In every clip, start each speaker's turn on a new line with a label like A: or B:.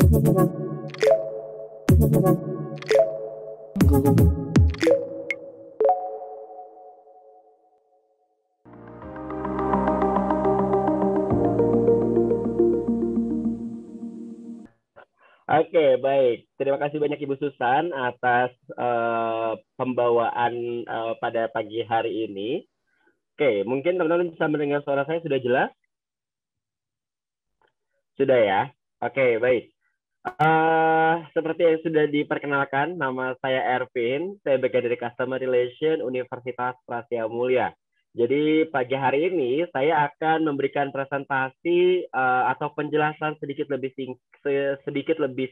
A: Oke, baik. Terima kasih banyak Ibu Susan atas pembawaan pada pagi hari ini. Oke, mungkin teman-teman bisa mendengar suara saya sudah jelas? Sudah ya? Oke, baik. Seperti yang sudah diperkenalkan, nama saya Ervin. Saya bagian dari Customer Relation Universitas Prasetya Mulia. Jadi pagi hari ini saya akan memberikan presentasi atau penjelasan sedikit lebih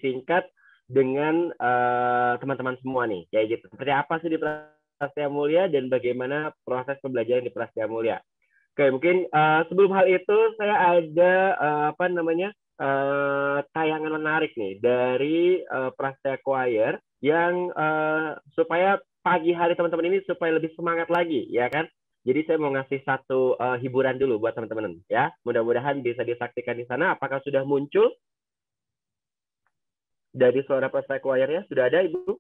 A: singkat dengan teman-teman semua nih. Kayak gitu. Seperti apa sih di Prasetya Mulia dan bagaimana proses pembelajaran di Prasetya Mulia. Oke, mungkin sebelum hal itu saya ada tayangan menarik nih dari Prasetya Choir yang supaya pagi hari teman-teman ini supaya lebih semangat lagi, ya kan? Jadi saya mau ngasih satu hiburan dulu buat teman-teman, ya. Mudah-mudahan bisa disaksikan di sana. Apakah sudah muncul dari suara Prasetya Choir-nya? Sudah ada, Ibu?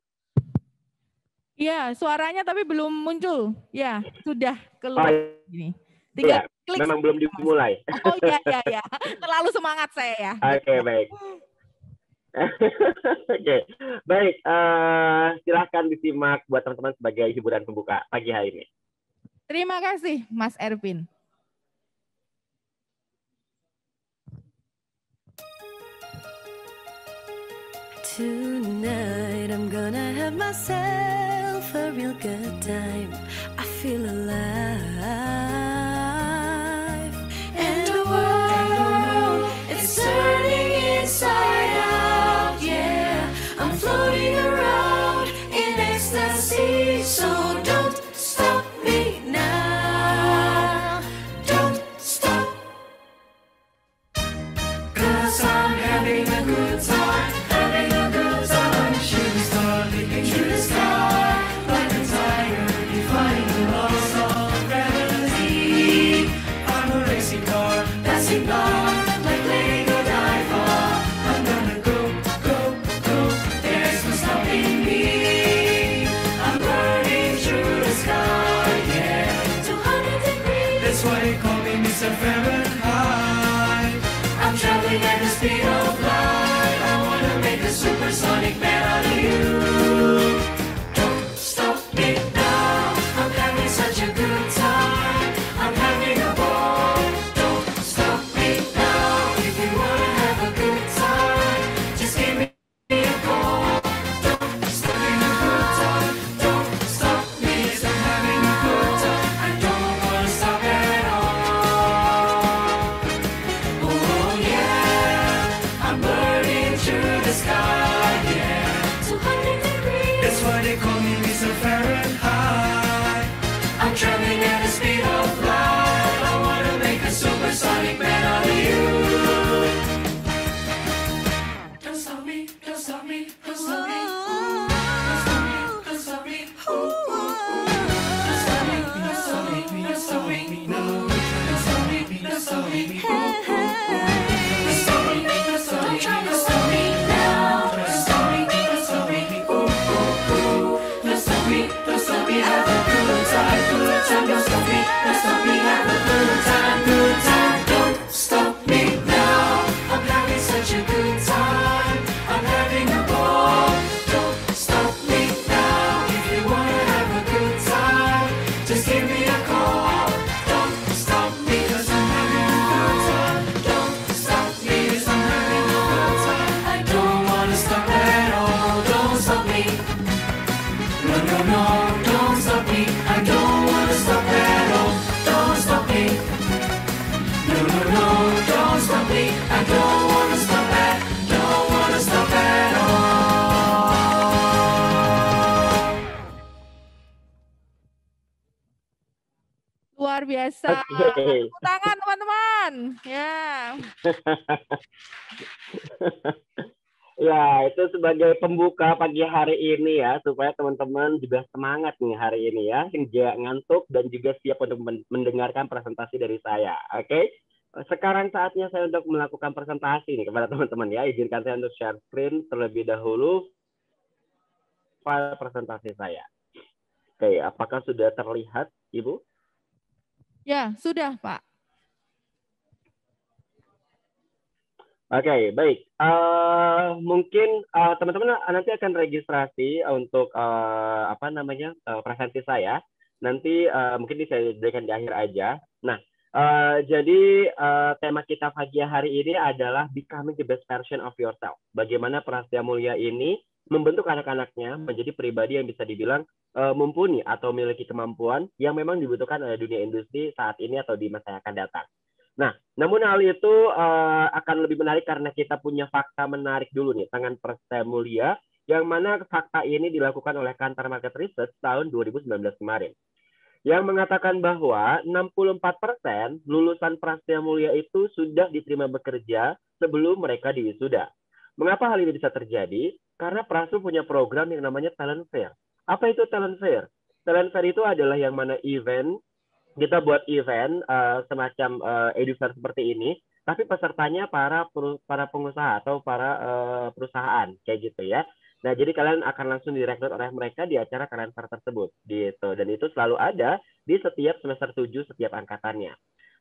B: Iya, suaranya tapi belum muncul. Ya, sudah keluar. Ini.
A: Tinggal klik. Memang belum dimulai.
B: Oh iya. Terlalu semangat saya ya.
A: Oke, baik. Oke, baik. Silahkan disimak buat teman-teman sebagai hiburan pembuka pagi hari ini.
B: Terima kasih, Mas Ervin.
C: Tonight I'm gonna have myself a real good time. I feel alive. And the world is turning inside out, yeah. I'm floating around in ecstasy, so don't stop me now. Don't stop. 'Cause I'm having a good time. I'm traveling at the speed of light. I wanna make a supersonic man out of you. Don't stop me now. I'm having such a good time. I'm having a ball. Don't stop me now. If you wanna have a good time, just give me a call. Don't stop me a good time. Don't stop me 'cause I'm having a good time. I don't wanna stop at all. Traveling at the speed of light. I wanna make a supersonic man out of you. Don't stop me, don't stop me, don't stop me. Don't stop me, don't stop me. Don't stop me, don't stop me, no. Don't stop me, don't stop me, don't stop me. Don't stop me, don't stop me, don't stop me now. Don't stop me, don't stop me, don't stop me, don't stop me. Have a good time. Don't stop me, don't stop me, have a good time, don't stop me now. I'm having such a good time, I'm having a ball. Don't stop me now. If you wanna have a good time, just give me a call. Don't stop me 'cause I'm having a good time. Don't stop me 'cause I'm having a good time. I don't wanna stop at all. Don't stop me. No, don't stop me. I don't wanna stop at all. Don't stop me. No, don't stop me. I don't wanna stop at all.
B: Luar biasa. Tepuk tangan teman-teman. Ya.
A: Ya, itu sebagai pembuka pagi hari ini ya, supaya teman-teman juga semangat nih hari ini ya, nggak ngantuk dan juga siap untuk mendengarkan presentasi dari saya. Oke? sekarang saatnya saya untuk melakukan presentasi nih kepada teman-teman ya. Izinkan saya untuk share screen terlebih dahulu file presentasi saya. Oke, apakah sudah terlihat, Ibu?
B: Ya, sudah, Pak.
A: Oke, baik. Mungkin teman-teman nanti akan registrasi untuk presentasi saya. Nanti mungkin saya jadikan di akhir aja. Nah, jadi tema kita pagi hari ini adalah becoming the best version of yourself. Bagaimana Prasetya Mulia ini membentuk anak-anaknya menjadi pribadi yang bisa dibilang mumpuni atau memiliki kemampuan yang memang dibutuhkan oleh dunia industri saat ini atau di masa yang akan datang. Nah, namun hal itu akan lebih menarik karena kita punya fakta menarik dulu nih, tangan Prasetya Mulia, yang mana fakta ini dilakukan oleh Kantar Market Research tahun 2019 kemarin. Yang mengatakan bahwa 64% lulusan Prasetya Mulia itu sudah diterima bekerja sebelum mereka diwisuda. Mengapa hal ini bisa terjadi? Karena Prasu punya program yang namanya Talent Fair. Apa itu Talent Fair? Talent Fair itu adalah yang mana event, kita buat event semacam edufair seperti ini, tapi pesertanya para pengusaha atau para perusahaan kayak gitu ya. Nah, jadi kalian akan langsung direkrut oleh mereka di acara Talent Fair tersebut gitu. Dan itu selalu ada di setiap semester 7 setiap angkatannya.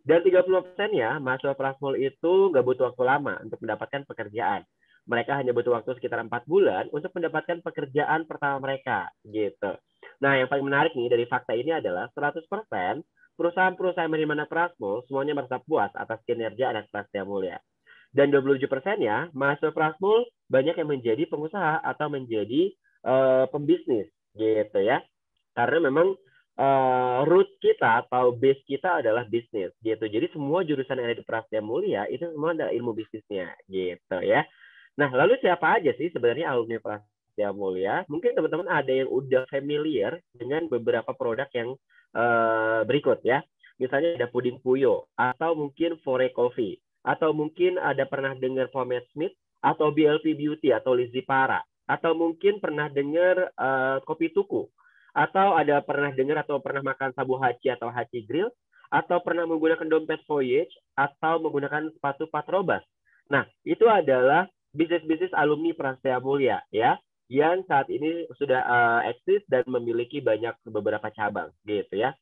A: Dan 30%-nya mahasiswa Prasmul itu nggak butuh waktu lama untuk mendapatkan pekerjaan. Mereka hanya butuh waktu sekitar 4 bulan untuk mendapatkan pekerjaan pertama mereka gitu. Nah, yang paling menarik nih dari fakta ini adalah 100% perusahaan-perusahaan yang menerima Prasmul semuanya merasa puas atas kinerja anak Prasetya Mulia. Dan 27%-nya mahasiswa Prasmul banyak yang menjadi pengusaha atau menjadi pembisnis gitu ya. Karena memang root kita atau base kita adalah bisnis gitu. Jadi semua jurusan yang ada di Prasetya Mulia itu semua adalah ilmu bisnisnya gitu ya. Nah, lalu siapa aja sih sebenarnya alumni Prasetya Mulia? Mungkin teman-teman ada yang udah familiar dengan beberapa produk yang berikut ya. Misalnya ada Puding Puyo, atau mungkin Fore Coffee, atau mungkin ada pernah dengar Pomade Smith, atau BLP Beauty, atau Lizzy Para, atau mungkin pernah dengar Kopi Tuku, atau ada pernah dengar atau pernah makan Sabu Haci atau Haci Grill, atau pernah menggunakan dompet Voyage, atau menggunakan sepatu Patrobas. Nah, itu adalah bisnis-bisnis alumni Prasetya Mulia ya, yang saat ini sudah eksis dan memiliki beberapa cabang gitu ya.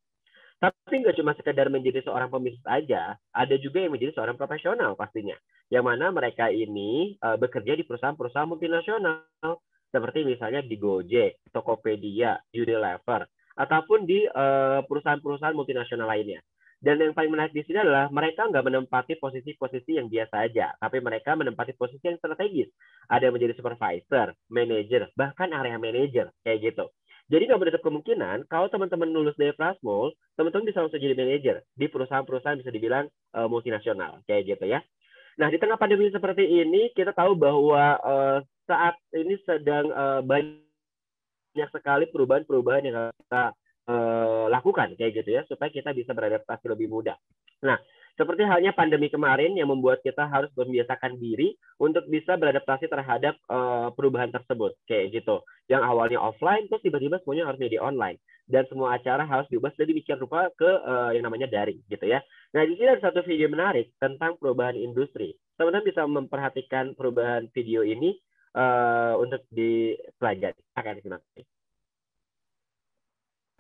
A: Tapi nggak cuma sekedar menjadi seorang pembisnis aja, ada juga yang menjadi seorang profesional pastinya, yang mana mereka ini bekerja di perusahaan-perusahaan multinasional seperti misalnya di Gojek, Tokopedia, Unilever, ataupun di perusahaan-perusahaan multinasional lainnya. Dan yang paling menarik di sini adalah mereka nggak menempati posisi-posisi yang biasa aja, tapi mereka menempati posisi yang strategis. Ada yang menjadi supervisor, manager, bahkan area manager, kayak gitu. Jadi nggak menutup kemungkinan kalau teman-teman lulus dari Prasmul, teman-teman bisa langsung jadi manajer di perusahaan-perusahaan bisa dibilang multinasional, kayak gitu ya. Nah, di tengah pandemi seperti ini, kita tahu bahwa saat ini sedang banyak sekali perubahan-perubahan yang kita lakukan kayak gitu ya, supaya kita bisa beradaptasi lebih mudah. Nah, seperti halnya pandemi kemarin yang membuat kita harus membiasakan diri untuk bisa beradaptasi terhadap perubahan tersebut kayak gitu. Yang awalnya offline terus tiba-tiba semuanya harus menjadi online dan semua acara harus diubah sedemikian rupa ke yang namanya daring gitu ya. Nah, di sini ada satu video menarik tentang perubahan industri. Teman-teman bisa memperhatikan perubahan video ini untuk dipelajari. Akan disimak.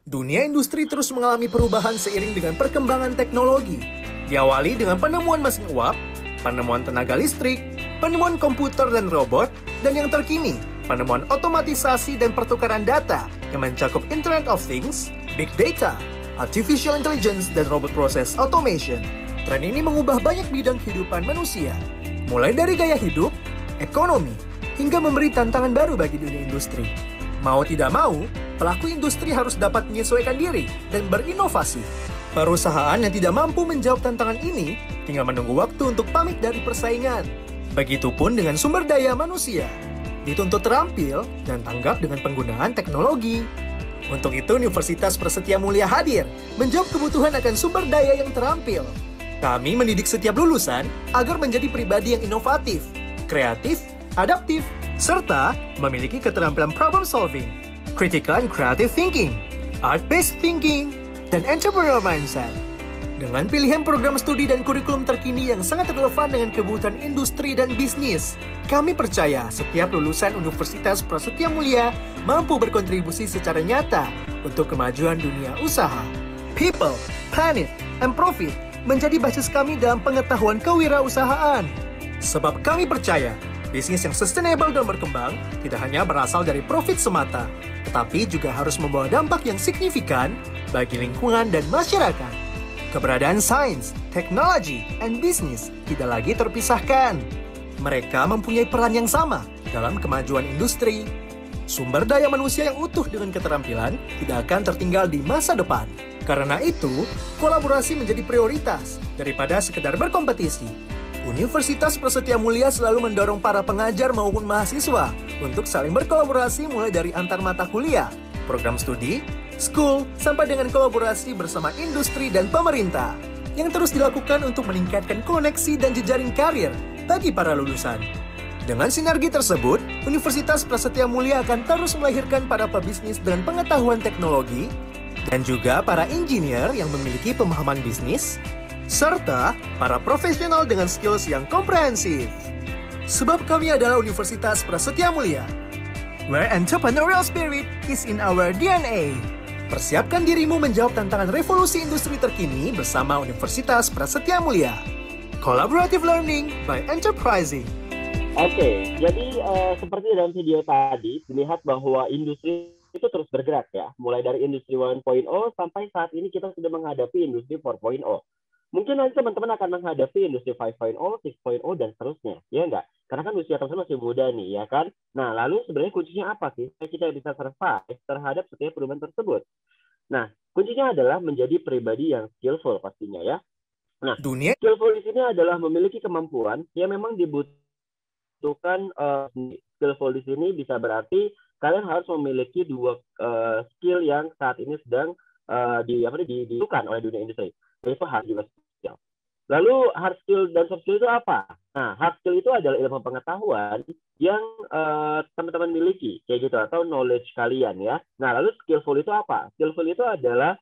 D: Dunia industri terus mengalami perubahan seiring dengan perkembangan teknologi. Diawali dengan penemuan mesin uap, penemuan tenaga listrik, penemuan komputer dan robot, dan yang terkini, penemuan otomatisasi dan pertukaran data yang mencakup Internet of Things, Big Data, Artificial Intelligence, dan Robot Process Automation. Tren ini mengubah banyak bidang kehidupan manusia, mulai dari gaya hidup, ekonomi, hingga memberi tantangan baru bagi dunia industri. Mau tidak mau, pelaku industri harus dapat menyesuaikan diri dan berinovasi. Perusahaan yang tidak mampu menjawab tantangan ini tinggal menunggu waktu untuk pamit dari persaingan. Begitupun dengan sumber daya manusia, dituntut terampil dan tanggap dengan penggunaan teknologi. Untuk itu, Universitas Prasetya Mulia hadir menjawab kebutuhan akan sumber daya yang terampil. Kami mendidik setiap lulusan agar menjadi pribadi yang inovatif, kreatif, adaptif, serta memiliki keterampilan problem solving, critical and creative thinking, art-based thinking, dan entrepreneurial mindset. Dengan pilihan program studi dan kurikulum terkini yang sangat relevan dengan kebutuhan industri dan bisnis, kami percaya setiap lulusan Universitas Prasetya Mulia mampu berkontribusi secara nyata untuk kemajuan dunia usaha. People, Planet, and Profit menjadi basis kami dalam pengetahuan kewirausahaan. Sebab kami percaya, bisnis yang sustainable dan berkembang tidak hanya berasal dari profit semata, tetapi juga harus membawa dampak yang signifikan bagi lingkungan dan masyarakat. Keberadaan sains, teknologi, dan bisnis tidak lagi terpisahkan. Mereka mempunyai peran yang sama dalam kemajuan industri. Sumber daya manusia yang utuh dengan keterampilan tidak akan tertinggal di masa depan. Karena itu, kolaborasi menjadi prioritas daripada sekedar berkompetisi. Universitas Prasetya Mulia selalu mendorong para pengajar maupun mahasiswa untuk saling berkolaborasi mulai dari antar mata kuliah, program studi, school, sampai dengan kolaborasi bersama industri dan pemerintah yang terus dilakukan untuk meningkatkan koneksi dan jejaring karir bagi para lulusan. Dengan sinergi tersebut, Universitas Prasetya Mulia akan terus melahirkan para pebisnis dengan pengetahuan teknologi dan juga para engineer yang memiliki pemahaman bisnis, serta para profesional dengan skills yang komprehensif. Sebab kami adalah Universitas Prasetya Mulia, where entrepreneurial spirit is in our DNA. Persiapkan dirimu menjawab tantangan revolusi industri terkini bersama Universitas Prasetya Mulia. Collaborative Learning by Enterprising.
A: Oke, jadi seperti dalam video tadi, dilihat bahwa industri itu terus bergerak ya. Mulai dari industri 1.0 sampai saat ini kita sudah menghadapi industri 4.0. Mungkin nanti teman-teman akan menghadapi industri 5.0, 6.0, dan seterusnya. Ya enggak? Karena kan usia teman-teman masih muda nih, ya kan? Nah, lalu sebenarnya kuncinya apa sih? Supaya kita bisa survive terhadap setiap perubahan tersebut. Nah, kuncinya adalah menjadi pribadi yang skillful pastinya ya. Nah,
D: Dunia
A: skillful di sini adalah memiliki kemampuan yang memang dibutuhkan. Skillful di sini bisa berarti kalian harus memiliki dua skill yang saat ini sedang dibutuhkan oleh dunia industri, yaitu hard juga skill. Lalu hard skill dan soft skill itu apa? Nah, hard skill itu adalah ilmu pengetahuan yang teman-teman miliki, kayak gitu, atau knowledge kalian ya. Nah, lalu skillful itu apa? Skillful itu adalah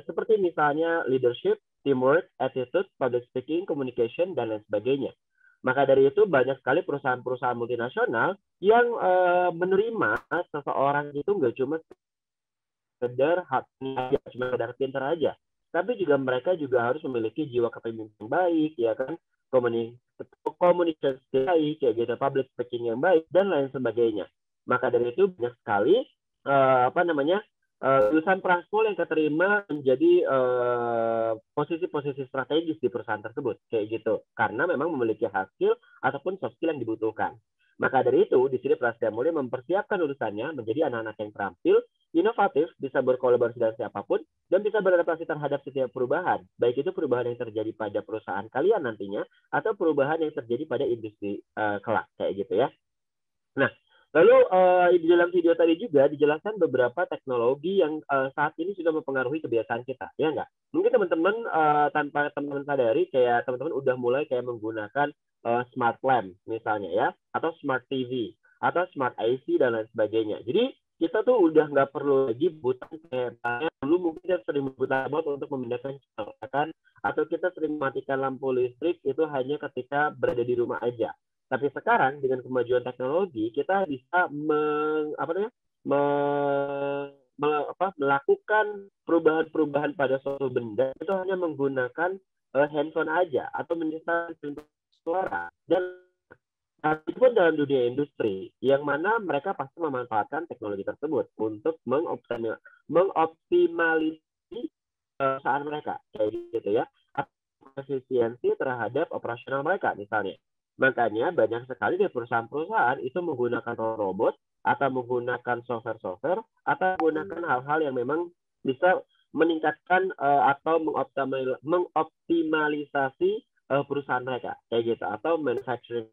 A: seperti misalnya leadership, teamwork, attitude, public speaking, communication, dan lain sebagainya. Maka dari itu banyak sekali perusahaan-perusahaan multinasional yang menerima seseorang itu nggak cuma sekedar hardnya, cuma sekedar pintar aja, tapi juga mereka juga harus memiliki jiwa kepemimpinan yang baik, ya kan, komunikasi baik, kayak gitu, public speaking yang baik, dan lain sebagainya. Maka dari itu banyak sekali lulusan Praskul yang keterima menjadi posisi-posisi strategis di perusahaan tersebut, kayak gitu, karena memang memiliki hard skill ataupun soft skill yang dibutuhkan. Maka dari itu, di sini Prasetya Mulia mempersiapkan lulusannya menjadi anak-anak yang terampil, inovatif, bisa berkolaborasi dengan siapapun, dan bisa beradaptasi terhadap setiap perubahan, baik itu perubahan yang terjadi pada perusahaan kalian nantinya, atau perubahan yang terjadi pada industri kelak, kayak gitu ya. Nah, lalu di dalam video tadi juga dijelaskan beberapa teknologi yang saat ini sudah mempengaruhi kebiasaan kita, ya nggak? Mungkin teman-teman tanpa teman-teman sadari, kayak teman-teman udah mulai kayak menggunakan smart lamp misalnya ya, atau smart TV, atau smart IC dan lain sebagainya. Jadi kita tuh udah nggak perlu lagi buta kayak dulu mungkin kita sering buta banget untuk memindahkan colokan, atau kita sering mematikan lampu listrik itu hanya ketika berada di rumah aja. Tapi sekarang dengan kemajuan teknologi kita bisa melakukan perubahan-perubahan pada suatu benda itu hanya menggunakan handphone aja atau menyesuaikan suara. Dan itu pun dalam dunia industri yang mana mereka pasti memanfaatkan teknologi tersebut untuk mengoptimalisasi perusahaan mereka, kayak gitu ya, efisiensi terhadap operasional mereka misalnya. Makanya banyak sekali dari perusahaan-perusahaan itu menggunakan robot atau menggunakan software-software atau menggunakan hal-hal yang memang bisa meningkatkan atau mengoptimalisasi perusahaan mereka, kayak gitu, atau manufacturing.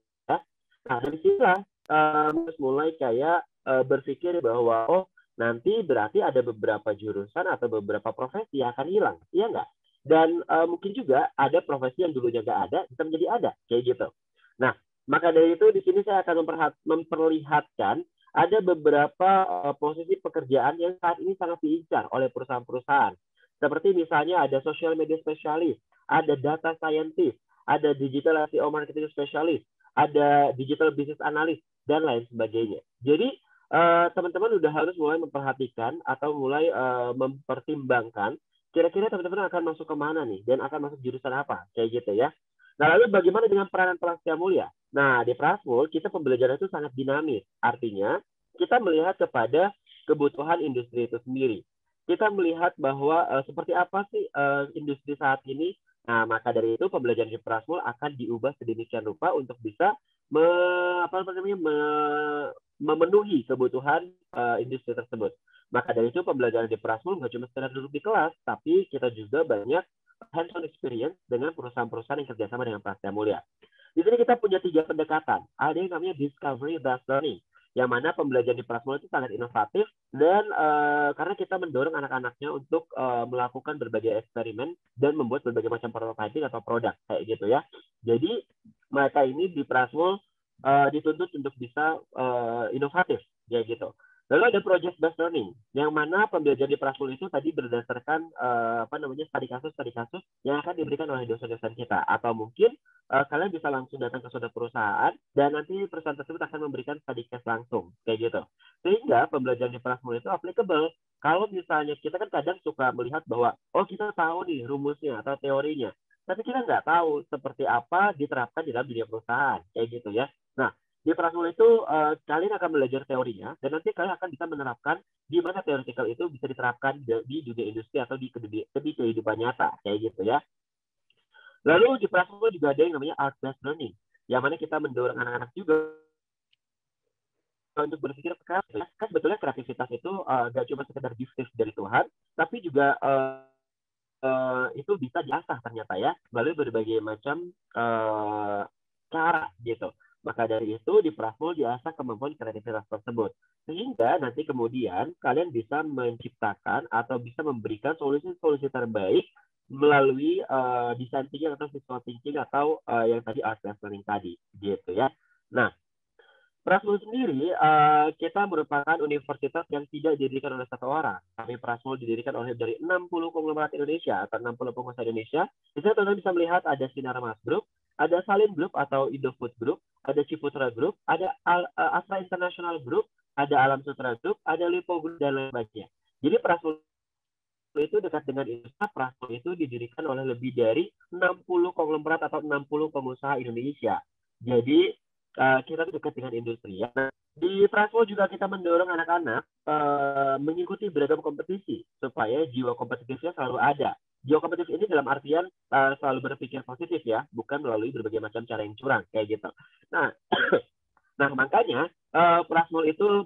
A: Nah, dari sinilah harus mulai kayak berpikir bahwa nanti berarti ada beberapa jurusan atau beberapa profesi yang akan hilang, iya nggak? Dan mungkin juga ada profesi yang dulunya nggak ada bisa menjadi ada, kayak gitu. Nah, maka dari itu di sini saya akan memperlihatkan ada beberapa posisi pekerjaan yang saat ini sangat diincar oleh perusahaan-perusahaan. Seperti misalnya ada social media specialist, ada data scientist, ada digital SEO marketing specialist, ada digital business analyst, dan lain sebagainya. Jadi teman-teman udah harus mulai memperhatikan atau mulai mempertimbangkan kira-kira teman-teman akan masuk kemana nih dan akan masuk jurusan apa kayak gitu ya. Nah, lalu bagaimana dengan peranan Prasetya Mulia? Nah, di Prasmul kita pembelajaran itu sangat dinamis. Artinya kita melihat kepada kebutuhan industri itu sendiri. Kita melihat bahwa seperti apa sih industri saat ini. Nah, maka dari itu pembelajaran di Prasmul akan diubah sedemikian rupa untuk bisa memenuhi kebutuhan industri tersebut. Maka dari itu pembelajaran di Prasmul nggak cuma sekedar duduk di kelas, tapi kita juga banyak hands-on experience dengan perusahaan-perusahaan yang kerjasama dengan Prasetya Mulia. Di sini kita punya 3 pendekatan. Ada yang namanya discovery based learning, yang mana pembelajaran di Prasmul itu sangat inovatif dan karena kita mendorong anak-anaknya untuk melakukan berbagai eksperimen dan membuat berbagai macam prototyping atau produk kayak gitu ya. Jadi mereka ini di Prasmul dituntut untuk bisa inovatif ya gitu. Lalu ada project based learning, yang mana pembelajaran di Prasmul itu tadi berdasarkan studi kasus yang akan diberikan oleh dosen-dosen kita, atau mungkin kalian bisa langsung datang ke suatu perusahaan dan nanti perusahaan tersebut akan memberikan study case langsung kayak gitu. Sehingga pembelajaran di Prasmul itu applicable. Kalau misalnya kita kan kadang suka melihat bahwa kita tahu nih rumusnya atau teorinya, tapi kita nggak tahu seperti apa diterapkan di dalam dunia perusahaan kayak gitu ya. Nah, di Prasmul itu kalian akan belajar teorinya dan nanti kalian akan bisa menerapkan di mana teoretikal itu bisa diterapkan di dunia industri atau di kehidupan nyata kayak gitu ya. Lalu di Prasmul juga ada yang namanya art based learning, yang mana kita mendorong anak-anak juga untuk berpikir kreatif. Kan sebetulnya kreativitas itu gak cuma sekedar gift dari Tuhan, tapi juga itu bisa diasah ternyata ya melalui berbagai macam cara gitu. Maka dari itu di Prasmul diasah kemampuan kreativitas tersebut. Sehingga nanti kemudian kalian bisa menciptakan atau bisa memberikan solusi-solusi terbaik melalui design thinking atau visual thinking atau yang tadi art based learning tadi gitu ya. Nah, Prasmul sendiri kita merupakan universitas yang tidak didirikan oleh satu orang, tapi Prasmul didirikan oleh dari 60 konglomerat Indonesia atau 60 pengusaha Indonesia. Di sini teman-teman bisa melihat ada Sinarmas Group, ada Salim Group atau Indofood Group, ada Ciputra Group, ada Astra International Group, ada Alam Sutra Group, ada Lipo Group dan lain sebagainya. Jadi Prasmul itu dekat dengan Indonesia. Prasmul itu didirikan oleh lebih dari 60 konglomerat atau 60 pengusaha Indonesia. Jadi kita dekat dengan industri ya. Nah, di Prasmul juga kita mendorong anak-anak mengikuti beragam kompetisi supaya jiwa kompetitifnya selalu ada. Jiwa kompetitif ini dalam artian selalu berpikir positif ya, bukan melalui berbagai macam cara yang curang kayak gitu. Nah, makanya Prasmul itu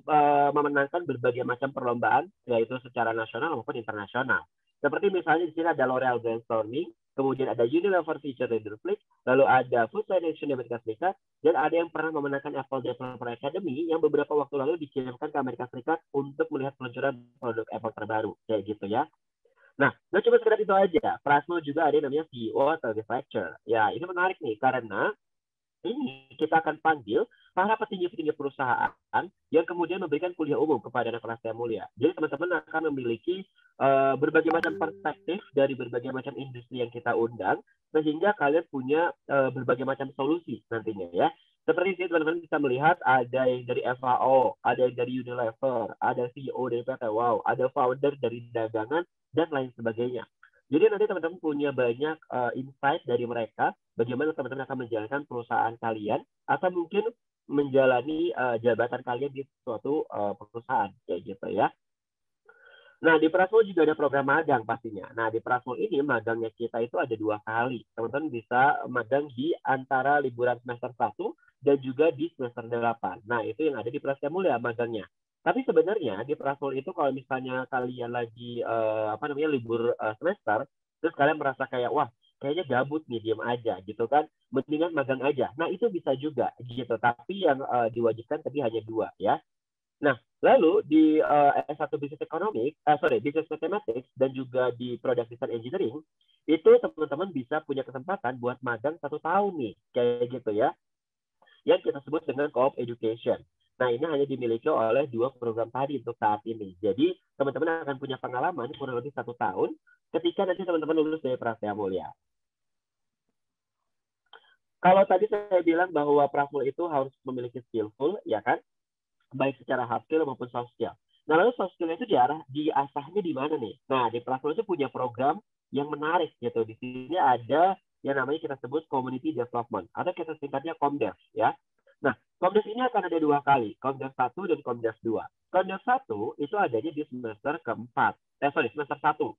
A: memenangkan berbagai macam perlombaan yaitu secara nasional maupun internasional. Seperti misalnya di sini ada L'Oreal Brainstorming, kemudian ada Unilever Future Leader Flick, lalu ada Food Science di Amerika Serikat, dan ada yang pernah memenangkan Apple Developer Academy yang beberapa waktu lalu dikirimkan ke Amerika Serikat untuk melihat peluncuran produk Apple terbaru kayak gitu ya. Nah, nggak cuma sekedar itu aja. Prasmul juga ada yang namanya CEO atau Guest Lecture. Ya, ini menarik nih karena ini kita akan panggil para petinggi-petinggi perusahaan yang kemudian memberikan kuliah umum kepada anak Prasetya Mulia. Jadi teman-teman akan memiliki berbagai macam perspektif dari berbagai macam industri yang kita undang, sehingga kalian punya berbagai macam solusi nantinya ya. Seperti ini teman-teman bisa melihat ada yang dari FAO, ada yang dari Unilever, ada CEO dari PT Wow, ada founder dari dagangan, dan lain sebagainya. Jadi nanti teman-teman punya banyak insight dari mereka, bagaimana teman-teman akan menjalankan perusahaan kalian, atau mungkin menjalani jabatan kalian di suatu perusahaan, kayak gitu ya. Nah, di Prasmul juga ada program magang pastinya. Nah, di Prasmul ini magangnya kita itu ada 2 kali. Teman-teman bisa magang di antara liburan semester 1 dan juga di semester 8. Nah, itu yang ada di Prasetya Mulia magangnya. Tapi sebenarnya di Prasmul itu kalau misalnya kalian lagi libur semester, terus kalian merasa kayak wah kayaknya gabut nih diam aja gitu kan, mendingan magang aja. Nah itu bisa juga gitu. Tapi yang diwajibkan tadi hanya 2 ya. Nah lalu di S1 Business Business Mathematics dan juga di Product Design Engineering itu teman-teman bisa punya kesempatan buat magang 1 tahun nih kayak gitu ya, yang kita sebut dengan Co-op Education. Nah, ini hanya dimiliki oleh 2 program tadi untuk saat ini. Jadi, teman-teman akan punya pengalaman kurang lebih 1 tahun ketika nanti teman-teman lulus dari Prasetya Mulia. Kalau tadi saya bilang bahwa Prasmul itu harus memiliki skillful, ya kan? Baik secara hard skill maupun soft skill. Nah, lalu soft skill itu diasahnya di mana nih? Nah, di Prasmul itu punya program yang menarik gitu. Di sini ada yang namanya kita sebut Community Development, atau kita singkatnya Komdev, ya. Nah, Komdev ini akan ada 2 kali, Komdev 1 dan Komdev 2. Komdev 1 itu adanya di semester keempat. Semester 1.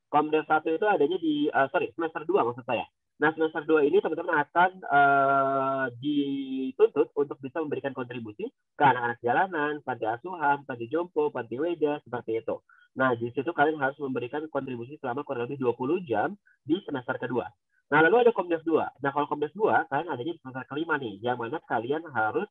A: Komdev 1 itu adanya di semester 2 maksud saya. Nah, semester 2 ini teman-teman akan dituntut untuk bisa memberikan kontribusi ke anak-anak jalanan, panti asuhan, panti jompo, panti weda, seperti itu. Nah, di situ kalian harus memberikan kontribusi selama kurang lebih 20 jam di semester kedua. Nah, lalu ada Komdev 2. Nah, kalau Komdev 2, kalian adanya di semester kelima nih, yang mana kalian harus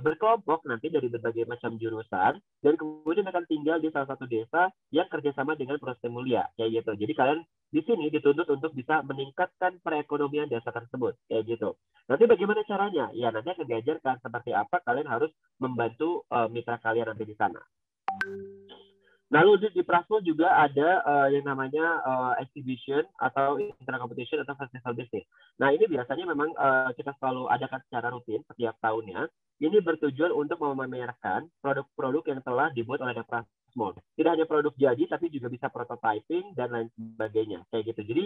A: berkelompok nanti dari berbagai macam jurusan, dan kemudian akan tinggal di salah satu desa yang kerjasama dengan Prasetya Mulia, kayak gitu. Jadi kalian di sini dituntut untuk bisa meningkatkan perekonomian desa tersebut, kayak gitu. Nanti bagaimana caranya? Ya, nanti akan diajarkan seperti apa kalian harus membantu mitra kalian nanti di sana. Lalu di Prasmul juga ada yang namanya exhibition atau intra competition atau festival bisnis. Nah, ini biasanya memang kita selalu adakan secara rutin setiap tahunnya. Ini bertujuan untuk memamerkan produk-produk yang telah dibuat oleh Prasmul. Tidak hanya produk jadi, tapi juga bisa prototyping dan lain sebagainya. Kayak gitu. Jadi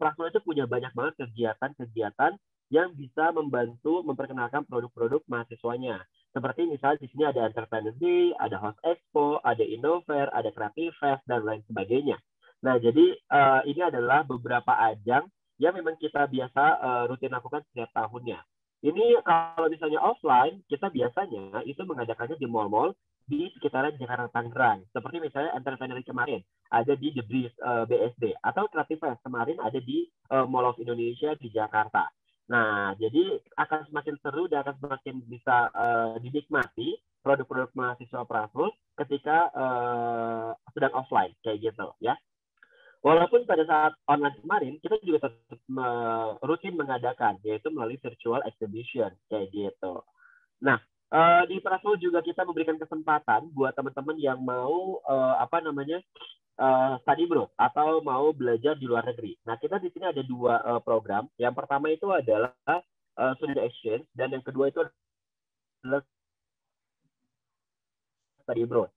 A: Prasmul itu punya banyak banget kegiatan-kegiatan yang bisa membantu memperkenalkan produk-produk mahasiswanya. Seperti misalnya di sini ada Entrepreneur Day, ada Host Expo, ada Innover, ada Creative Fest, dan lain sebagainya. Nah, jadi ini adalah beberapa ajang yang memang kita biasa rutin lakukan setiap tahunnya. Ini kalau misalnya offline, kita biasanya itu mengadakannya di mall-mall di sekitaran Jakarta Tangerang. Seperti misalnya Entrepreneur kemarin ada di The Breeze BSD, atau Creative Fest kemarin ada di Mall of Indonesia di Jakarta. Nah, jadi akan semakin seru dan akan semakin bisa dinikmati produk-produk mahasiswa Prasmul ketika sedang offline, kayak gitu ya. Walaupun pada saat online kemarin, kita juga tetap rutin mengadakan, yaitu melalui virtual exhibition, kayak gitu. Nah, di Prasmul juga kita memberikan kesempatan buat teman-teman yang mau study abroad atau mau belajar di luar negeri. Nah, kita di sini ada 2 program. Yang pertama itu adalah student exchange, dan yang kedua itu adalah study abroad.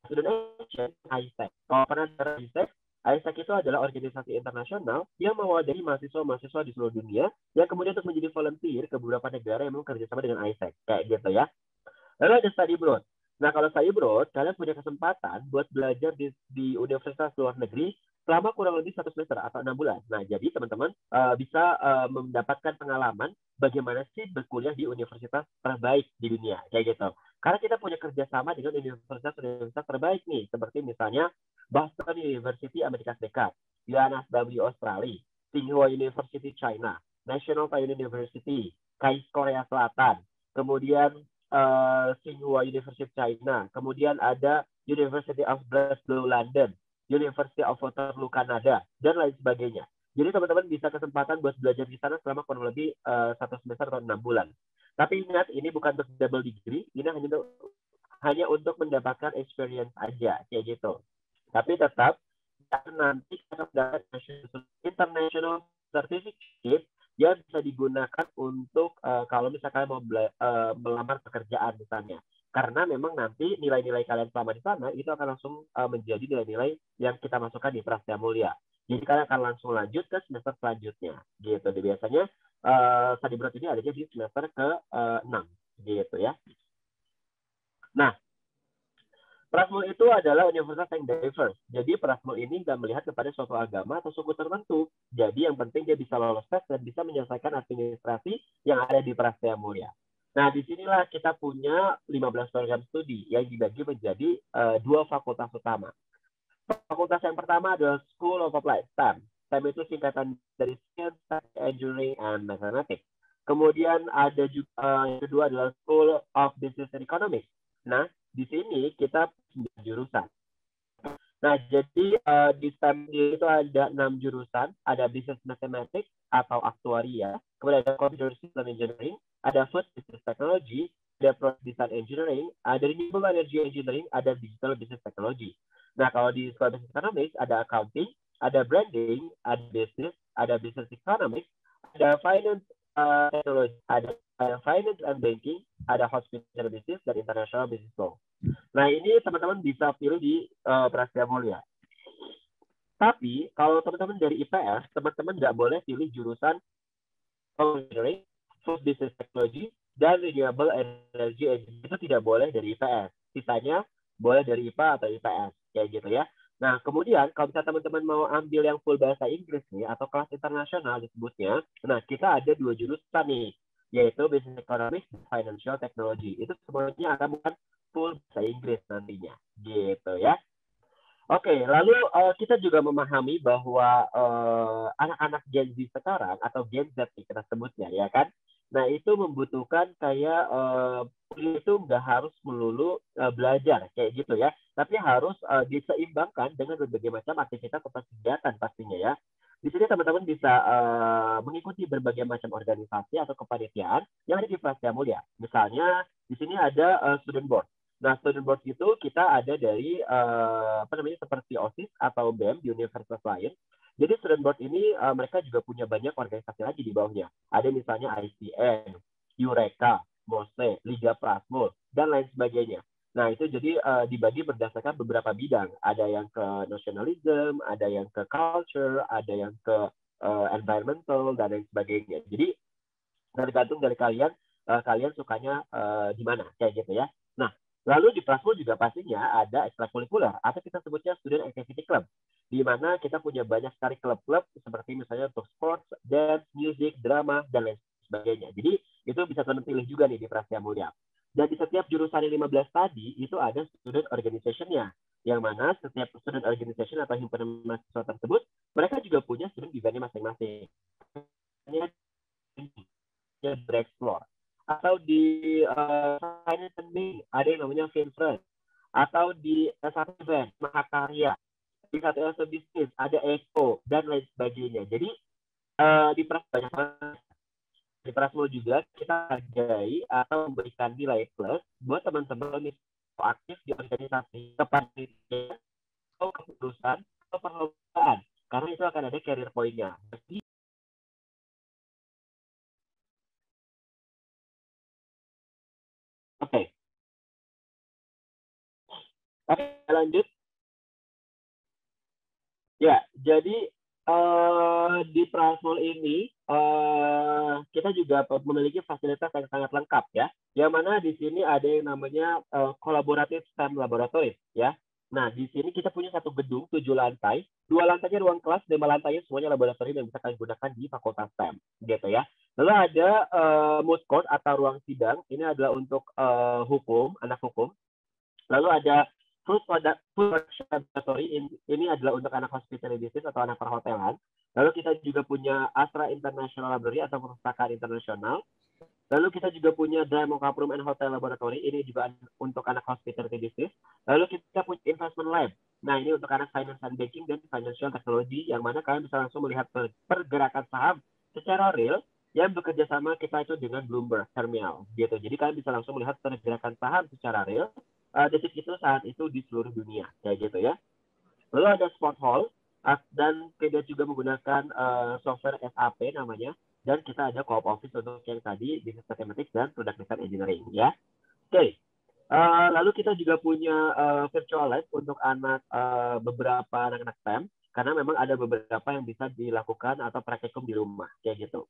A: Student exchange ISEC. Kalau pernah dengar ISEC, ISEC itu adalah organisasi internasional yang mewadahi mahasiswa-mahasiswa di seluruh dunia yang kemudian untuk menjadi volunteer ke beberapa negara yang bekerja sama dengan ISEC, kayak gitu ya. Lalu ada study abroad. Nah, kalau study abroad, kalian punya kesempatan buat belajar di universitas luar negeri selama kurang lebih 1 semester atau 6 bulan. Nah, jadi teman-teman bisa mendapatkan pengalaman bagaimana sih berkuliah di universitas terbaik di dunia, kayak gitu. Karena kita punya kerjasama dengan universitas terbaik nih, seperti misalnya Boston University Amerika Serikat, UNSW Australia, Tsinghua University China, National Taiwan University, KAIS Korea Selatan, kemudian Tsinghua University China, kemudian ada University of Glasgow London, University of Waterloo Kanada, dan lain sebagainya. Jadi teman-teman bisa kesempatan buat belajar di sana selama kurang lebih 1 semester atau 6 bulan. Tapi ingat, ini bukan untuk double degree, ini hanya untuk mendapatkan experience aja, kayak gitu. Tapi tetap nanti kita dapat international certificate yang bisa digunakan untuk kalau misalkan mau melamar pekerjaan misalnya. Karena memang nanti nilai-nilai kalian selama di sana itu akan langsung menjadi nilai-nilai yang kita masukkan di Prasetya Mulia. Jadi kalian akan langsung lanjut ke semester selanjutnya. Gitu. Jadi biasanya study abroad ini adanya di semester ke-6. Gitu ya. Nah, Prasmul itu adalah universitas yang diverse. Jadi Prasmul ini nggak melihat kepada suatu agama atau suku tertentu. Jadi yang penting dia bisa lolos tes dan bisa menyelesaikan administrasi yang ada di Prasetya Mulia. Nah, disinilah kita punya 15 program studi yang dibagi menjadi 2 fakultas utama. Fakultas yang pertama adalah School of Applied STEM. STEM itu singkatan dari Science, Engineering, and Mathematics. Kemudian ada juga yang kedua adalah School of Business and Economics. Nah, di sini kita punya jurusan. Nah, jadi di STEM itu ada 6 jurusan. Ada Business Mathematics atau Aktuaria. Kemudian ada Computer System Engineering. Ada Food Business Technology. ada Product Design Engineering, ada Renewable Energy Engineering, ada Digital Business Technology. Nah, kalau di Sekolah Business Economics ada Accounting, ada Branding, ada Business Economics, ada Finance Technology, ada Finance and Banking, ada Hospital Business, dan International Business Law. Nah, ini teman-teman bisa pilih di Prasetya Mulia. Tapi, kalau teman-teman dari IPS, teman-teman nggak boleh pilih jurusan Engineering, Food Business Technology, dan Renewable Energy Engineering. Itu tidak boleh dari IPS. Sisanya boleh dari IPA atau IPS. Kayak gitu ya. Nah, kemudian kalau misalnya teman-teman mau ambil yang full bahasa Inggris nih, atau kelas internasional disebutnya, nah kita ada 2 jurusan nih, yaitu Business Economics dan Financial Technology. Itu sebenarnya akan bukan full bahasa Inggris nantinya. Gitu ya. Oke, lalu kita juga memahami bahwa anak-anak Gen Z sekarang atau Gen Z kita sebutnya ya kan. Nah, itu membutuhkan kayak kuliah itu nggak harus melulu belajar kayak gitu ya, tapi harus diseimbangkan dengan berbagai macam aktivitas atau kegiatan pastinya ya. Di sini teman-teman bisa mengikuti berbagai macam organisasi atau kepanitiaan yang ada di Prasetya Mulia. Misalnya di sini ada student board. Nah, student board itu kita ada dari seperti OSIS atau BEM di universitas lain. Jadi student board ini mereka juga punya banyak organisasi lagi di bawahnya. Ada misalnya ICN, Eureka, MOSE, Liga Prasmul, dan lain sebagainya. Nah, itu jadi dibagi berdasarkan beberapa bidang. Ada yang ke nationalism, ada yang ke culture, ada yang ke environmental, dan lain sebagainya. Jadi tergantung dari kalian, kalian sukanya di mana, kayak gitu ya. Nah, lalu di Prasmul juga pastinya ada ekstrakurikuler atau kita sebutnya Student Activity Club, di mana kita punya banyak sekali klub-klub seperti misalnya untuk sports, dance, music, drama, dan lain sebagainya. Jadi itu bisa teman pilih juga nih di Prasetya Mulia. Dan di setiap jurusan 15 tadi itu ada student organization-nya, yang mana setiap student organization atau himpunan mahasiswa tersebut mereka juga punya student event-nya masing-masing. Bereksplor. Atau di Finance and Banking ada yang namanya Finfront. Atau di S1 Event, Mahakarya. Di satu bisnis ada Eko dan lain sebagainya. Jadi di Prasmul juga kita hargai atau memberikan nilai plus buat teman-teman yang aktif di organisasi kepanitiaan atau keputusan atau perlombaan, karena itu akan ada career point-nya. Jadi Oke, lanjut. Ya, jadi di Prasmul ini kita juga memiliki fasilitas yang sangat lengkap ya. Yang mana di sini ada yang namanya Collaborative STEM Laboratory ya. Nah, di sini kita punya satu gedung 7 lantai, 2 lantainya ruang kelas, 5 lantainya semuanya laboratorium yang bisa kalian gunakan di Fakultas STEM, gitu ya. Lalu ada moot court atau ruang sidang, ini adalah untuk hukum, anak hukum. Lalu ada Food Production Laboratory, ini adalah untuk anak hospitality business atau anak perhotelan. Lalu kita juga punya Astra International Library atau perpustakaan internasional. Lalu kita juga punya Diamond Cup Room and Hotel Laboratory, ini juga untuk anak hospitality business. Lalu kita punya Investment Lab. Nah, ini untuk anak finance and banking dan financial technology, yang mana kalian bisa langsung melihat pergerakan saham secara real yang bekerja sama kita itu dengan Bloomberg Terminal gitu. Jadi kalian bisa langsung melihat pergerakan saham secara real detik itu saat itu di seluruh dunia kayak gitu ya. Lalu ada Sport Hall dan kita juga menggunakan software SAP namanya, dan kita ada co-op office untuk yang tadi business mathematics dan product design engineering ya. Oke. Lalu kita juga punya virtual lab untuk anak beberapa anak-anak STEM, karena memang ada beberapa yang bisa dilakukan atau praktikum di rumah kayak gitu.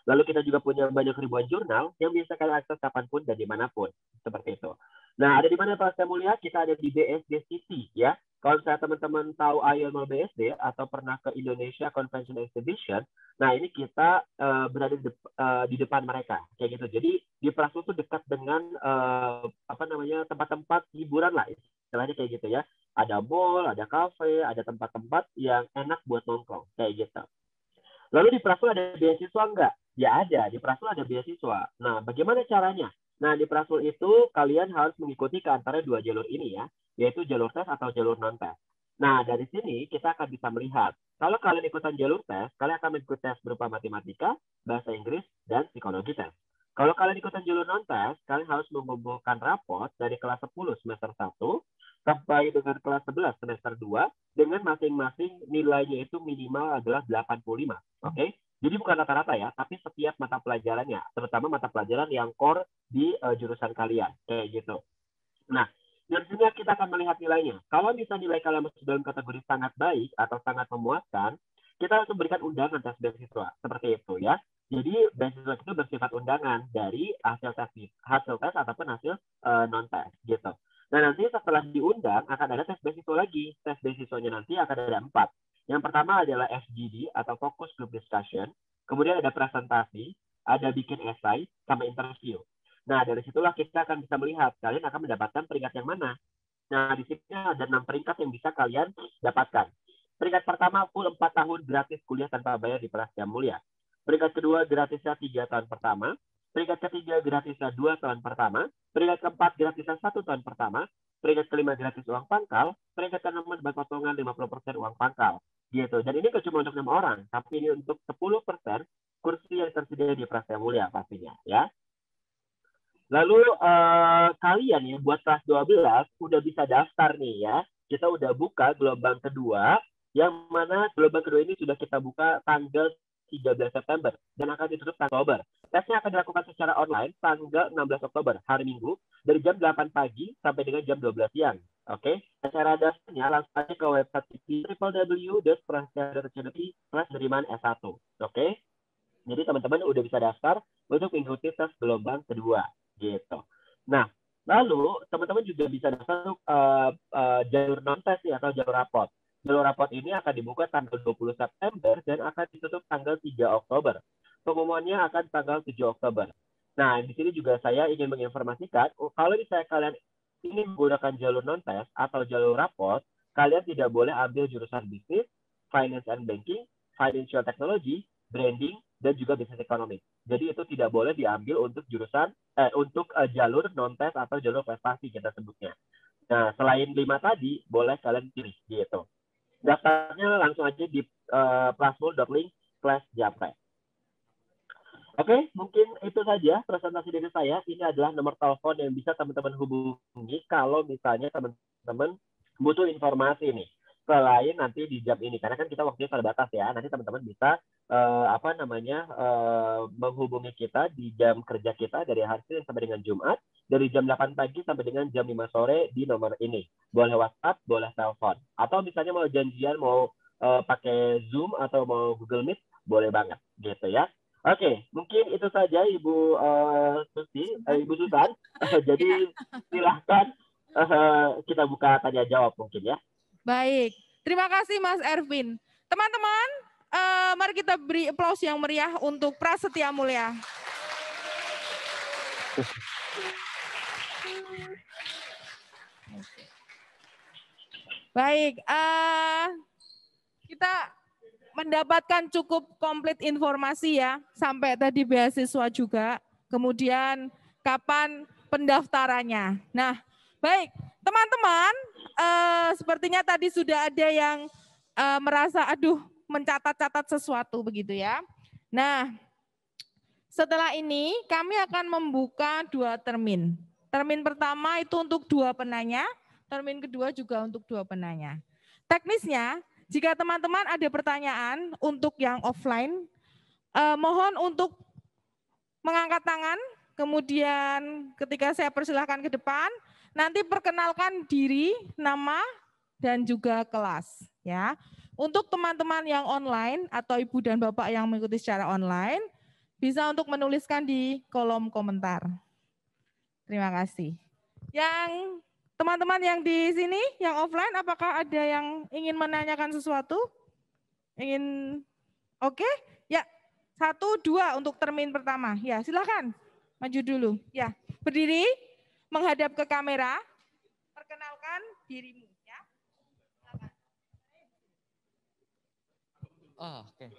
A: Lalu kita juga punya banyak ribuan jurnal yang bisa kalian akses kapanpun dan dimanapun. Seperti itu. Nah, ada di mana Pak saya melihat? Kita ada di BSD City ya. Kalau saya teman-teman tahu IOML BSD atau pernah ke Indonesia Convention Exhibition, nah ini kita berada di depan mereka kayak gitu. Jadi di Prasmul itu dekat dengan tempat-tempat hiburan lah istilahnya kayak gitu ya. Ada mall, ada kafe, ada tempat-tempat yang enak buat nongkrong kayak gitu. Lalu di Prasmul ada beasiswa enggak? Ya ada, di Prasmul ada beasiswa. Nah, bagaimana caranya? Nah, di Prasmul itu kalian harus mengikuti ke antara 2 jalur ini ya, yaitu jalur tes atau jalur non-tes. Nah, dari sini kita akan bisa melihat, kalau kalian ikutan jalur tes, kalian akan mengikuti tes berupa matematika, bahasa Inggris, dan psikologi tes. Kalau kalian ikutan jalur non-tes, kalian harus mengumpulkan raport dari kelas 10 semester 1 sampai dengan kelas 11 semester 2 dengan masing-masing nilainya itu minimal adalah 85. Oke? Jadi bukan rata-rata ya, tapi setiap mata pelajarannya, terutama mata pelajaran yang core di jurusan kalian. Kayak gitu. Nah, dari sini kita akan melihat nilainya. Kalau bisa nilai kalian masuk dalam kategori sangat baik atau sangat memuaskan, kita harus memberikan undangan tes beasiswa. Seperti itu ya. Jadi beasiswa itu bersifat undangan dari hasil tes ataupun hasil non-tes gitu. Nah nanti setelah diundang akan ada tes beasiswa lagi. Tes beasiswanya nanti akan ada 4. Yang pertama adalah FGD atau Focus Group Discussion. Kemudian ada presentasi, ada bikin esai, sama interview. Nah dari situlah kita akan bisa melihat kalian akan mendapatkan peringkat yang mana. Nah di sini ada 6 peringkat yang bisa kalian dapatkan. Peringkat pertama full 4 tahun gratis kuliah tanpa bayar di Prasetya Mulia. Peringkat kedua gratisnya 3 tahun pertama. Peringkat ketiga gratisnya 2 tahun pertama. Peringkat keempat gratisnya 1 tahun pertama. Peringkat kelima gratis uang pangkal. Peringkat keenam dapat potongan 50% uang pangkal. Gitu. Dan ini cuma untuk 6 orang, tapi ini untuk 10% kursi yang tersedia di Prasetya Mulia pastinya ya. Lalu kalian ya buat kelas 12 udah bisa daftar nih ya. Kita udah buka gelombang kedua, yang mana gelombang kedua ini sudah kita buka tanggal 13 September dan akan ditutup tanggal Oktober. Tesnya akan dilakukan secara online tanggal 16 Oktober, hari Minggu, dari jam 8 pagi sampai dengan jam 12 siang. Oke, cara daftarnya langsung aja ke website www.prasetya.cdpi/penerimaan S1. Oke, jadi teman-teman udah bisa daftar untuk mengikuti tes gelombang kedua, gitu. Nah, lalu teman-teman juga bisa daftar untuk jalur non-tes atau jalur rapot. Jalur rapot ini akan dibuka tanggal 20 September dan akan ditutup tanggal 3 Oktober. Pengumumannya akan tanggal 7 Oktober. Nah, di sini juga saya ingin menginformasikan, kalau misalnya kalian ingin menggunakan jalur non-tes atau jalur rapot, kalian tidak boleh ambil jurusan bisnis, finance and banking, financial technology, branding, dan juga bisnis ekonomi. Jadi itu tidak boleh diambil untuk jurusan, jalur non-tes atau jalur prestasi kita sebutnya. Nah, selain 5 tadi, boleh kalian pilih gitu. Daftarnya langsung aja di plasmul.link/japre. Oke, mungkin itu saja presentasi dari saya. Ini adalah nomor telepon yang bisa teman-teman hubungi kalau misalnya teman-teman butuh informasi nih. Selain nanti di jam ini, karena kan kita waktunya terbatas ya. Nanti teman-teman bisa menghubungi kita di jam kerja kita dari hari Senin sampai dengan Jumat, dari jam 8 pagi sampai dengan jam 5 sore di nomor ini. Boleh WhatsApp, boleh telepon. Atau misalnya mau janjian, mau pakai Zoom atau mau Google Meet, boleh banget gitu ya. Oke, mungkin itu saja Ibu Ibu Susan. Jadi silahkan kita buka tanya jawab mungkin ya.
B: Baik, terima kasih Mas Ervin. Teman-teman, mari kita beri aplaus yang meriah untuk Prasetya Mulia. Baik, kita mendapatkan cukup komplit informasi ya, sampai tadi beasiswa juga, kemudian kapan pendaftarannya. Nah, baik, teman-teman, sepertinya tadi sudah ada yang merasa, aduh, mencatat-catat sesuatu begitu ya. Nah, setelah ini kami akan membuka 2 termin. Termin pertama itu untuk 2 penanya, termin kedua juga untuk 2 penanya. Teknisnya, jika teman-teman ada pertanyaan untuk yang offline, mohon untuk mengangkat tangan, kemudian ketika saya persilahkan ke depan, nanti perkenalkan diri, nama, dan juga kelas. Ya. Untuk teman-teman yang online atau Ibu dan Bapak yang mengikuti secara online, bisa untuk menuliskan di kolom komentar. Terima kasih. Yang teman-teman yang di sini, yang offline, apakah ada yang ingin menanyakan sesuatu? Ingin? Oke? Ya, 1, 2 untuk termin pertama. Ya, silakan. Maju dulu. Ya, berdiri, menghadap ke kamera. Perkenalkan dirimu. Ya. Silakan.
E: Oh, oke.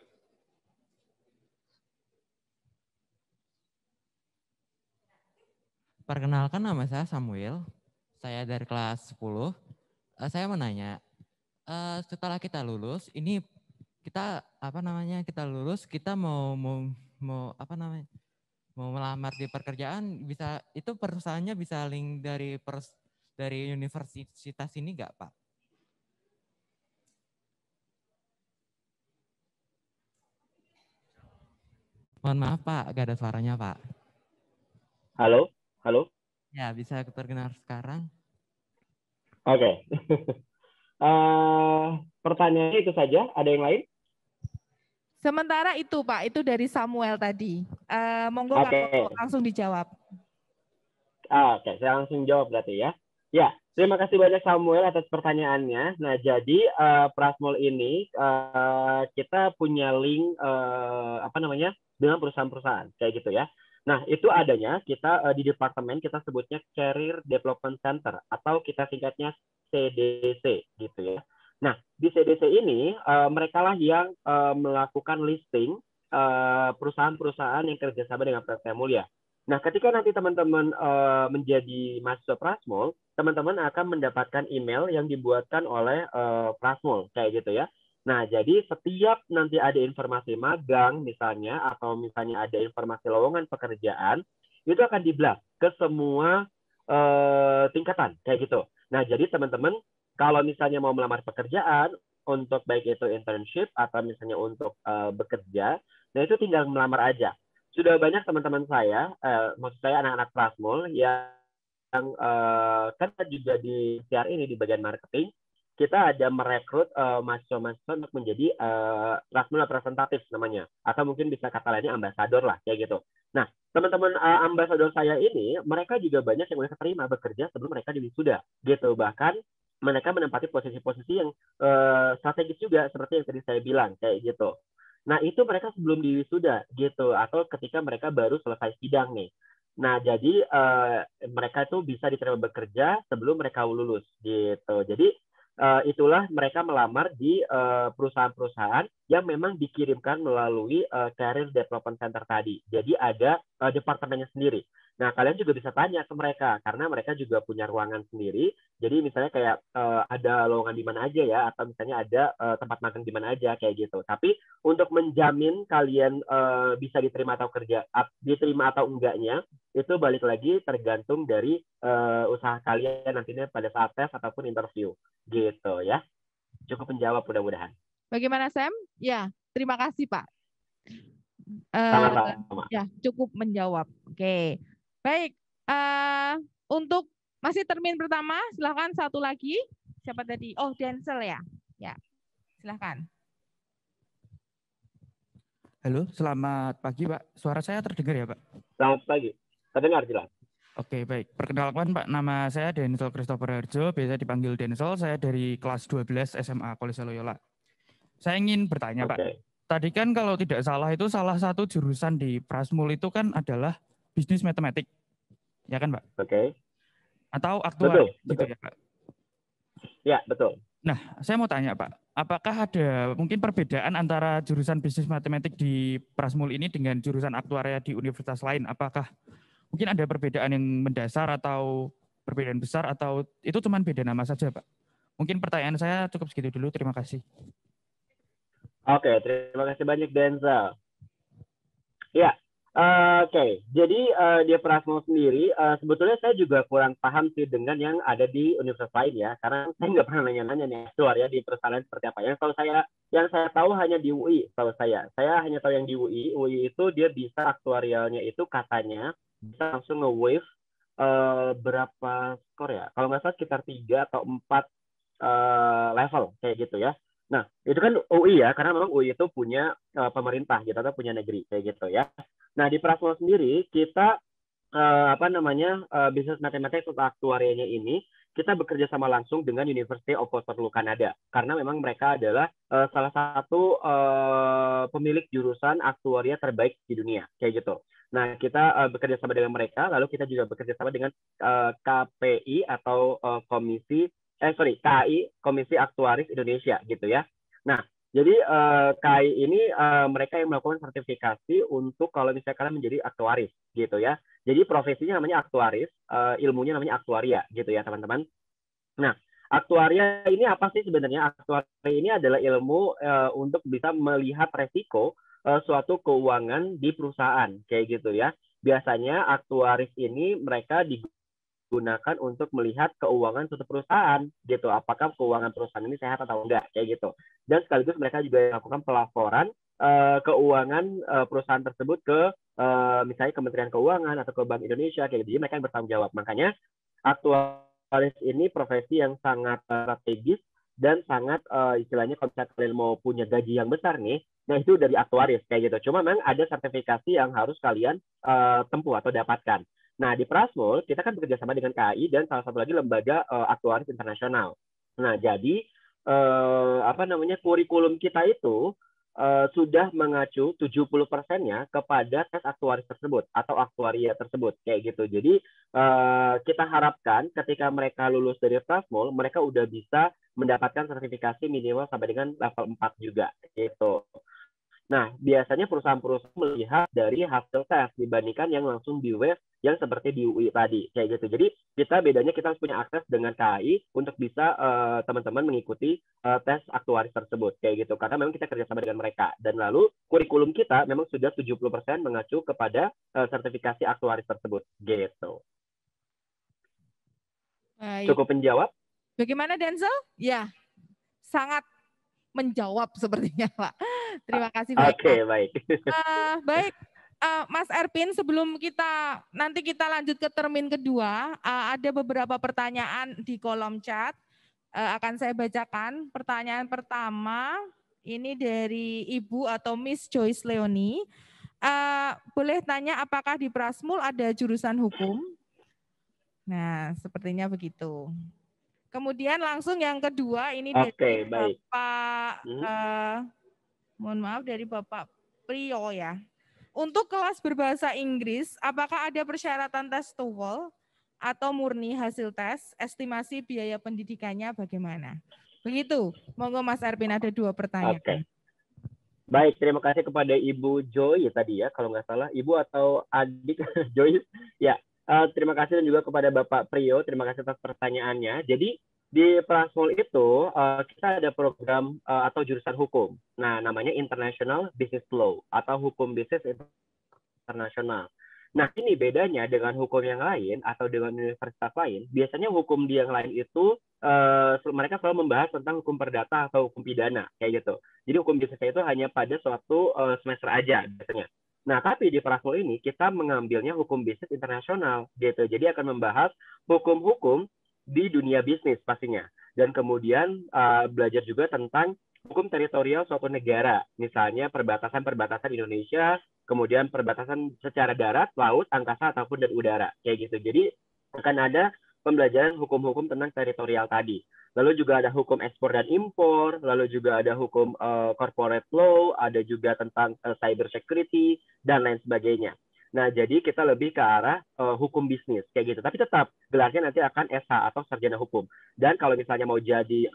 E: Perkenalkan, nama saya Samuel. Saya dari kelas 10. Saya mau nanya, setelah kita lulus, ini kita kita lulus, kita mau mau melamar di pekerjaan bisa itu perusahaannya bisa link dari universitas ini nggak Pak? Mohon maaf Pak, gak ada suaranya Pak.
A: Halo, halo.
E: Ya bisa terdengar sekarang.
A: Oke. Pertanyaannya itu saja. Ada yang lain?
B: Sementara itu Pak, itu dari Samuel tadi. Monggo
A: Oke.
B: kalau langsung dijawab.
A: Oke, saya langsung jawab berarti ya. Ya, terima kasih banyak Samuel atas pertanyaannya. Nah, jadi Prasmul ini kita punya link dengan perusahaan-perusahaan kayak gitu ya. Nah, itu adanya kita di departemen kita sebutnya Career Development Center atau kita singkatnya CDC gitu ya. Nah, di CDC ini mereka lah yang melakukan listing perusahaan-perusahaan yang kerjasama dengan Prastia Mulia. Nah, ketika nanti teman-teman menjadi mahasiswa Prasmul, teman-teman akan mendapatkan email yang dibuatkan oleh Prasmul, kayak gitu ya. Nah, jadi setiap nanti ada informasi magang misalnya, atau misalnya ada informasi lowongan pekerjaan, itu akan di-blast ke semua tingkatan, kayak gitu. Nah, jadi teman-teman, kalau misalnya mau melamar pekerjaan, untuk baik itu internship, atau misalnya untuk bekerja, nah itu tinggal melamar aja. Sudah banyak teman-teman saya, maksud saya anak-anak Prasmul yang kan juga di CR ini di bagian marketing, kita ada merekrut mahasiswa-mahasiswa untuk menjadi Prasmul representatif namanya, atau mungkin bisa kata lainnya ambasador lah kayak gitu. Nah, teman-teman ambasador saya ini, mereka juga banyak yang mereka terima bekerja sebelum mereka diwisuda gitu. Bahkan mereka menempati posisi-posisi yang strategis juga seperti yang tadi saya bilang kayak gitu. Nah, itu mereka sebelum diwisuda gitu, atau ketika mereka baru selesai sidang nih. Nah, jadi mereka itu bisa diterima bekerja sebelum mereka lulus gitu. Jadi itulah mereka melamar di perusahaan-perusahaan yang memang dikirimkan melalui Career Development Center tadi. Jadi ada departemennya sendiri. Nah, kalian juga bisa tanya ke mereka karena mereka juga punya ruangan sendiri. Jadi misalnya kayak ada lowongan di mana aja ya, atau misalnya ada tempat magang di mana aja kayak gitu. Tapi untuk menjamin kalian bisa diterima atau enggaknya, itu balik lagi tergantung dari usaha kalian nantinya pada saat tes ataupun interview gitu ya. Cukup menjawab mudah-mudahan.
B: Bagaimana Sam? Ya, terima kasih Pak.
A: Sama-sama.
B: Ya, cukup menjawab. Oke. Baik, untuk masih termin pertama, silahkan satu lagi. Siapa tadi? Oh, Denzel ya. Ya, silahkan.
F: Halo, selamat pagi Pak. Suara saya terdengar ya Pak?
A: Selamat pagi. Terdengar jelas.
F: Oke, baik. Perkenalkan Pak, nama saya Denzel Christopher Harjo, biasa dipanggil Denzel. Saya dari kelas 12 SMA Kolese Loyola. Saya ingin bertanya Pak, tadi kan kalau tidak salah itu salah satu jurusan di Prasmul itu kan adalah bisnis matematik. Ya kan Pak?
A: Oke.
F: Atau aktuari gitu
A: betul.
F: ya Pak?
A: Ya, betul.
F: Nah, saya mau tanya Pak, apakah ada mungkin perbedaan antara jurusan bisnis matematik di Prasmul ini dengan jurusan aktuaria di universitas lain? Apakah mungkin ada perbedaan yang mendasar atau perbedaan besar atau itu cuma beda nama saja Pak? Mungkin pertanyaan saya cukup segitu dulu, terima kasih.
A: Oke, terima kasih banyak Denzel. Ya, oke. Jadi di Prasmul sendiri, sebetulnya saya juga kurang paham sih dengan yang ada di universitas lain ya, karena saya nggak pernah nanya-nanya nih aktuaria di perusahaan seperti apa. Yang saya tahu hanya di UI, tahu saya. Saya hanya tahu yang di UI. UI itu dia bisa aktuarialnya itu katanya bisa langsung nge-wave berapa skor ya? Kalau nggak salah sekitar 3 atau 4 level kayak gitu ya. Nah, itu kan UI ya, karena memang UI itu punya pemerintah gitu, atau punya negeri kayak gitu ya. Nah, di Prasmul sendiri kita bisnis matematik atau aktuarianya ini kita bekerja sama langsung dengan University of Waterloo Kanada, karena memang mereka adalah salah satu pemilik jurusan aktuaria terbaik di dunia kayak gitu. Nah, kita bekerja sama dengan mereka, lalu kita juga bekerja sama dengan KPI atau KAI, Komisi Aktuaris Indonesia gitu ya. Nah, jadi KAI ini mereka yang melakukan sertifikasi untuk kalau misalnya kalian menjadi aktuaris gitu ya. Jadi profesinya namanya aktuaris, ilmunya namanya aktuaria gitu ya teman-teman. Nah, aktuaria ini apa sih sebenarnya? Aktuaria ini adalah ilmu untuk bisa melihat resiko suatu keuangan di perusahaan kayak gitu ya. biasanya aktuaris ini mereka digunakan untuk melihat keuangan suatu perusahaan gitu, apakah keuangan perusahaan ini sehat atau enggak kayak gitu. Dan sekaligus mereka juga melakukan pelaporan keuangan perusahaan tersebut ke misalnya Kementerian Keuangan atau ke Bank Indonesia kayak gitu. Jadi mereka yang bertanggung jawab. Makanya aktuaris ini profesi yang sangat strategis dan sangat istilahnya kalau misalnya kalian mau punya gaji yang besar nih, nah itu dari aktuaris kayak gitu. Cuma memang ada sertifikasi yang harus kalian tempuh atau dapatkan. Nah di Prasmul kita kan bekerja sama dengan KAI dan salah satu lagi lembaga aktuaris internasional. Nah jadi kurikulum kita itu sudah mengacu 70%-nya kepada tes aktuaris tersebut atau aktuaria tersebut kayak gitu. Jadi kita harapkan ketika mereka lulus dari Prasmul, mereka udah bisa mendapatkan sertifikasi minimal sampai dengan level 4 juga gitu. Nah, biasanya perusahaan-perusahaan melihat dari hasil tes dibandingkan yang langsung di web yang seperti di UI tadi, kayak gitu. Jadi bedanya kita harus punya akses dengan KAI untuk bisa teman-teman mengikuti tes aktuaris tersebut, kayak gitu. Karena memang kita kerjasama dengan mereka. Dan lalu kurikulum kita memang sudah 70% mengacu kepada sertifikasi aktuaris tersebut, gitu.
B: Baik.
A: Cukup menjawab?
B: Bagaimana Denzel? Ya, sangat menjawab sepertinya Pak. Terima kasih banyak.
A: Oke, baik.
B: Baik, Mas Erpin, sebelum nanti kita lanjut ke termin kedua, ada beberapa pertanyaan di kolom chat. Akan saya bacakan. Pertanyaan pertama, ini dari Ibu atau Miss Joyce Leoni. Boleh tanya apakah di Prasmul ada jurusan hukum? Nah, sepertinya begitu. Kemudian langsung yang kedua, ini dari Bapak, mohon maaf, dari Bapak Priyo ya. Untuk kelas berbahasa Inggris, apakah ada persyaratan tes TOEFL atau murni hasil tes? Estimasi biaya pendidikannya bagaimana? Begitu. Monggo Mas Erpin, ada 2 pertanyaan.
A: Oke. Baik, terima kasih kepada Ibu Joy tadi ya, kalau nggak salah, Ibu atau adik Joy. Ya, terima kasih dan juga kepada Bapak Priyo, terima kasih atas pertanyaannya. Jadi di Prasmul itu kita ada program atau jurusan hukum. Nah, namanya International Business Law atau hukum bisnis internasional. Nah, ini bedanya dengan hukum yang lain atau dengan universitas lain. Biasanya hukum di yang lain itu mereka selalu membahas tentang hukum perdata atau hukum pidana kayak gitu. Jadi hukum bisnisnya itu hanya pada suatu semester aja biasanya. Nah, tapi di Prasmul ini kita mengambilnya hukum bisnis internasional gitu. Jadi akan membahas hukum-hukum di dunia bisnis pastinya. Dan kemudian belajar juga tentang hukum teritorial suatu negara. Misalnya perbatasan-perbatasan Indonesia, kemudian perbatasan secara darat, laut, angkasa, ataupun dan udara. Kayak gitu. Jadi akan ada pembelajaran hukum-hukum tentang teritorial tadi. Lalu juga ada hukum ekspor dan impor, lalu juga ada hukum corporate law, ada juga tentang cyber security, dan lain sebagainya. Nah, jadi kita lebih ke arah hukum bisnis kayak gitu. Tapi tetap gelarnya nanti akan SH atau sarjana hukum. Dan kalau misalnya mau jadi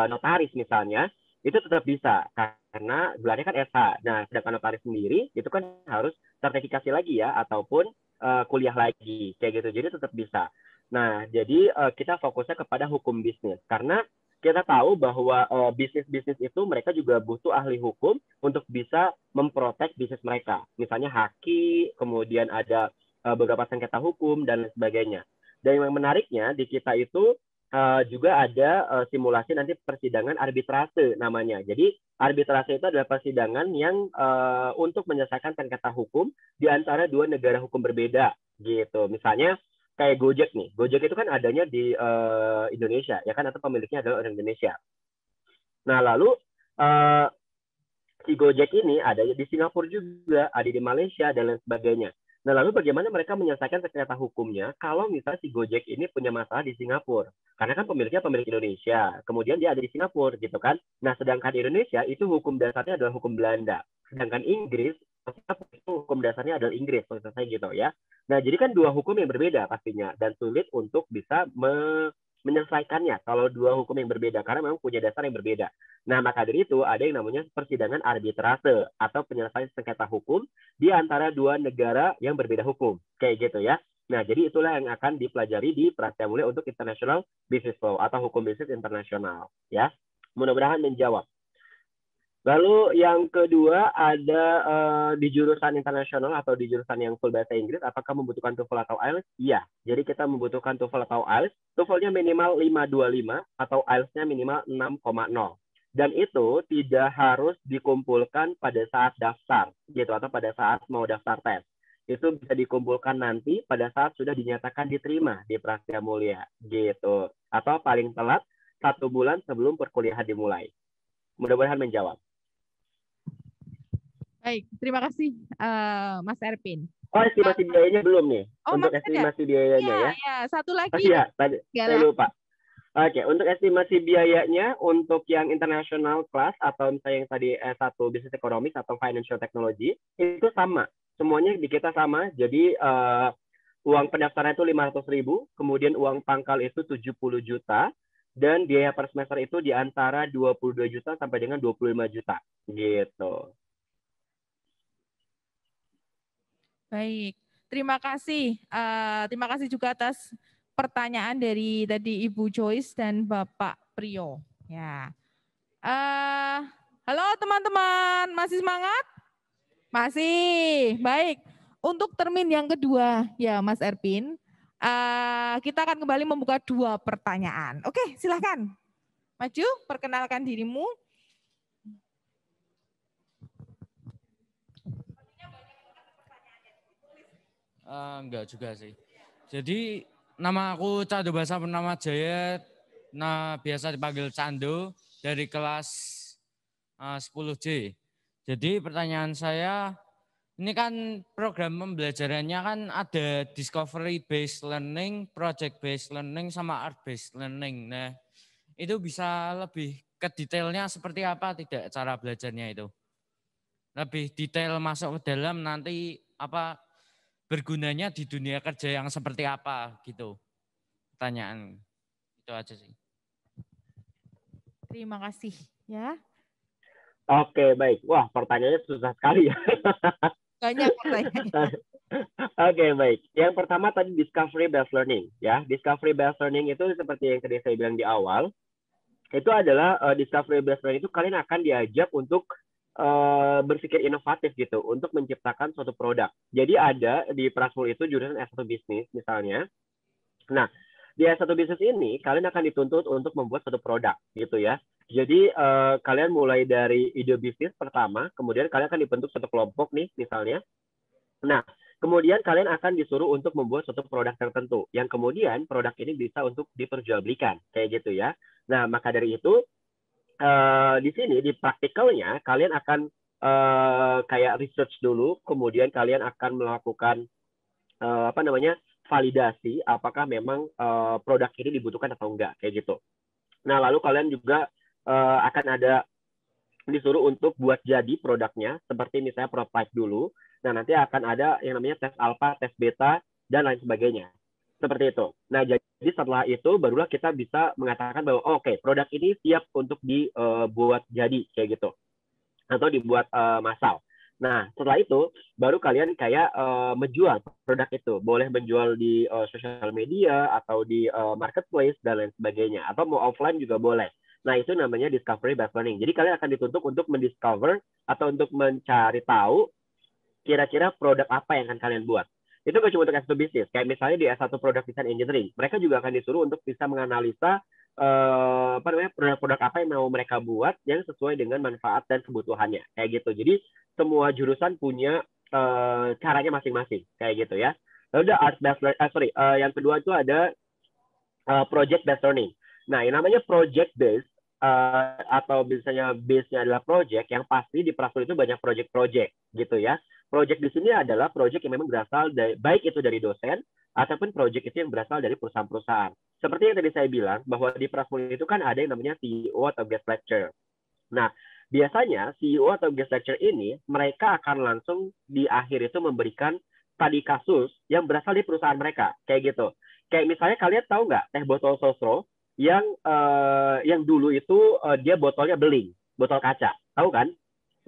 A: notaris misalnya, itu tetap bisa karena gelarnya kan SH. Nah, sedangkan notaris sendiri itu kan harus sertifikasi lagi ya ataupun kuliah lagi kayak gitu. Jadi tetap bisa. Nah, jadi kita fokusnya kepada hukum bisnis karena kita tahu bahwa bisnis-bisnis itu mereka juga butuh ahli hukum untuk bisa memprotek bisnis mereka. Misalnya haki, kemudian ada beberapa sengketa hukum, dan lain sebagainya. Dan yang menariknya di kita itu juga ada simulasi nanti persidangan arbitrase namanya. Jadi arbitrase itu adalah persidangan yang untuk menyelesaikan sengketa hukum di antara 2 negara hukum berbeda. Gitu. Misalnya, kayak Gojek nih. Gojek itu kan adanya di Indonesia, ya kan, atau pemiliknya adalah orang Indonesia. Nah, lalu si Gojek ini ada di Singapura juga, ada di Malaysia, dan lain sebagainya. Nah, lalu bagaimana mereka menyelesaikan sengketa hukumnya kalau misalnya si Gojek ini punya masalah di Singapura? Karena kan pemiliknya pemilik Indonesia, kemudian dia ada di Singapura, gitu kan. Nah, sedangkan di Indonesia itu hukum dasarnya adalah hukum Belanda. Sedangkan Inggris, itu hukum dasarnya adalah Inggris, maksud saya gitu ya. Nah, jadi kan 2 hukum yang berbeda pastinya, dan sulit untuk bisa menyelesaikannya kalau 2 hukum yang berbeda, karena memang punya dasar yang berbeda. Nah, maka dari itu ada yang namanya persidangan arbitrase atau penyelesaian sengketa hukum di antara 2 negara yang berbeda hukum, kayak gitu ya. Nah, jadi itulah yang akan dipelajari di Prasya Mulia untuk International Business Law atau hukum bisnis internasional, ya. Mudah-mudahan menjawab. Lalu yang kedua ada di jurusan internasional atau di jurusan yang full bahasa Inggris, apakah membutuhkan TOEFL atau IELTS? Iya. Jadi kita membutuhkan TOEFL atau IELTS. TOEFL-nya minimal 525 atau IELTS-nya minimal 6,0. Dan itu tidak harus dikumpulkan pada saat daftar, gitu, atau pada saat mau daftar tes. Itu bisa dikumpulkan nanti pada saat sudah dinyatakan diterima di Prasetya Mulia, gitu. Atau paling telat 1 bulan sebelum perkuliahan dimulai. Mudah-mudahan menjawab.
B: Baik, terima kasih Mas Erpin.
A: Oh, estimasi biayanya belum nih.
B: Oh,
A: Untuk
B: masih ada?
A: estimasi biayanya
B: Iya,
A: ya.
B: ya. Satu lagi.
A: Oh iya, tadi
B: Ya,
A: saya lupa. Oke, untuk estimasi biayanya untuk yang international class atau misalnya yang tadi S1 Business Economics atau Financial Technology itu sama. Semuanya di kita sama. Jadi uang pendaftaran itu 500.000, kemudian uang pangkal itu 70 juta dan biaya per semester itu di antara 22 juta sampai dengan 25 juta gitu.
B: Baik, terima kasih. Terima kasih juga atas pertanyaan dari tadi Ibu Joyce dan Bapak Priyo. Ya. Halo teman-teman, masih semangat? Masih. Baik. Untuk termin yang kedua, ya Mas Erpin, kita akan kembali membuka 2 pertanyaan. Oke, silahkan. Maju, perkenalkan dirimu.
G: Enggak juga sih. Jadi nama aku Cando Basa Purnama Jaya, biasa dipanggil Cando dari kelas 10C. Jadi pertanyaan saya, ini kan program pembelajarannya kan ada discovery based learning, project based learning, sama art based learning. Nah, itu bisa lebih ke detailnya seperti apa tidak cara belajarnya itu? Lebih detail masuk ke dalam nanti apa bergunanya di dunia kerja yang seperti apa gitu. Pertanyaan itu aja sih.
B: Terima kasih ya.
A: Oke, baik. Wah, pertanyaannya susah sekali ya.
B: Banyak pertanyaan.
A: Oke, baik. Yang pertama tadi discovery based learning ya. Discovery based learning itu seperti yang tadi saya bilang di awal, itu adalah discovery based learning itu kalian akan diajak untuk berpikir inovatif gitu untuk menciptakan suatu produk. Jadi ada di Prasmul itu jurusan S1 bisnis misalnya. Nah, di S1 bisnis ini kalian akan dituntut untuk membuat suatu produk gitu ya. Jadi kalian mulai dari ide bisnis pertama, kemudian kalian akan dibentuk satu kelompok nih misalnya. Nah, kemudian kalian akan disuruh untuk membuat suatu produk tertentu yang kemudian produk ini bisa untuk diperjualbelikan kayak gitu ya. Nah, maka dari itu di sini di praktikalnya kalian akan kayak research dulu, kemudian kalian akan melakukan validasi apakah memang produk ini dibutuhkan atau enggak kayak gitu. Nah, lalu kalian juga akan ada disuruh untuk buat jadi produknya seperti misalnya prototype dulu. Nah, nanti akan ada yang namanya tes alpha, tes beta dan lain sebagainya. Seperti itu. Nah, jadi setelah itu barulah kita bisa mengatakan bahwa oke, produk ini siap untuk dibuat jadi kayak gitu. Atau dibuat massal. Nah, setelah itu baru kalian kayak menjual produk itu. Boleh menjual di sosial media atau di marketplace dan lain sebagainya. Atau mau offline juga boleh. Nah, itu namanya discovery based learning. Jadi kalian akan dituntut untuk mendiscover atau untuk mencari tahu kira-kira produk apa yang akan kalian buat. Itu nggak cuma untuk S1 bisnis. Kayak misalnya di S1 Product Design Engineering, mereka juga akan disuruh untuk bisa menganalisa produk-produk apa yang mau mereka buat yang sesuai dengan manfaat dan kebutuhannya. Kayak gitu. Jadi semua jurusan punya caranya masing-masing. Kayak gitu ya. Lalu ada art based learning. Yang kedua itu ada project based learning. Nah, yang namanya project based atau biasanya base-nya adalah project, yang pasti di Prasmul itu banyak project-project gitu ya. Project di sini adalah project yang memang berasal dari, baik itu dari dosen ataupun project itu yang berasal dari perusahaan-perusahaan. Seperti yang tadi saya bilang bahwa di Prasmul itu kan ada yang namanya CEO atau guest lecturer. Nah, biasanya CEO atau guest lecturer ini mereka akan langsung di akhir itu memberikan studi kasus yang berasal dari perusahaan mereka, kayak gitu. Kayak misalnya kalian tahu nggak teh botol Sosro yang dulu itu dia botolnya beling, botol kaca, tahu kan?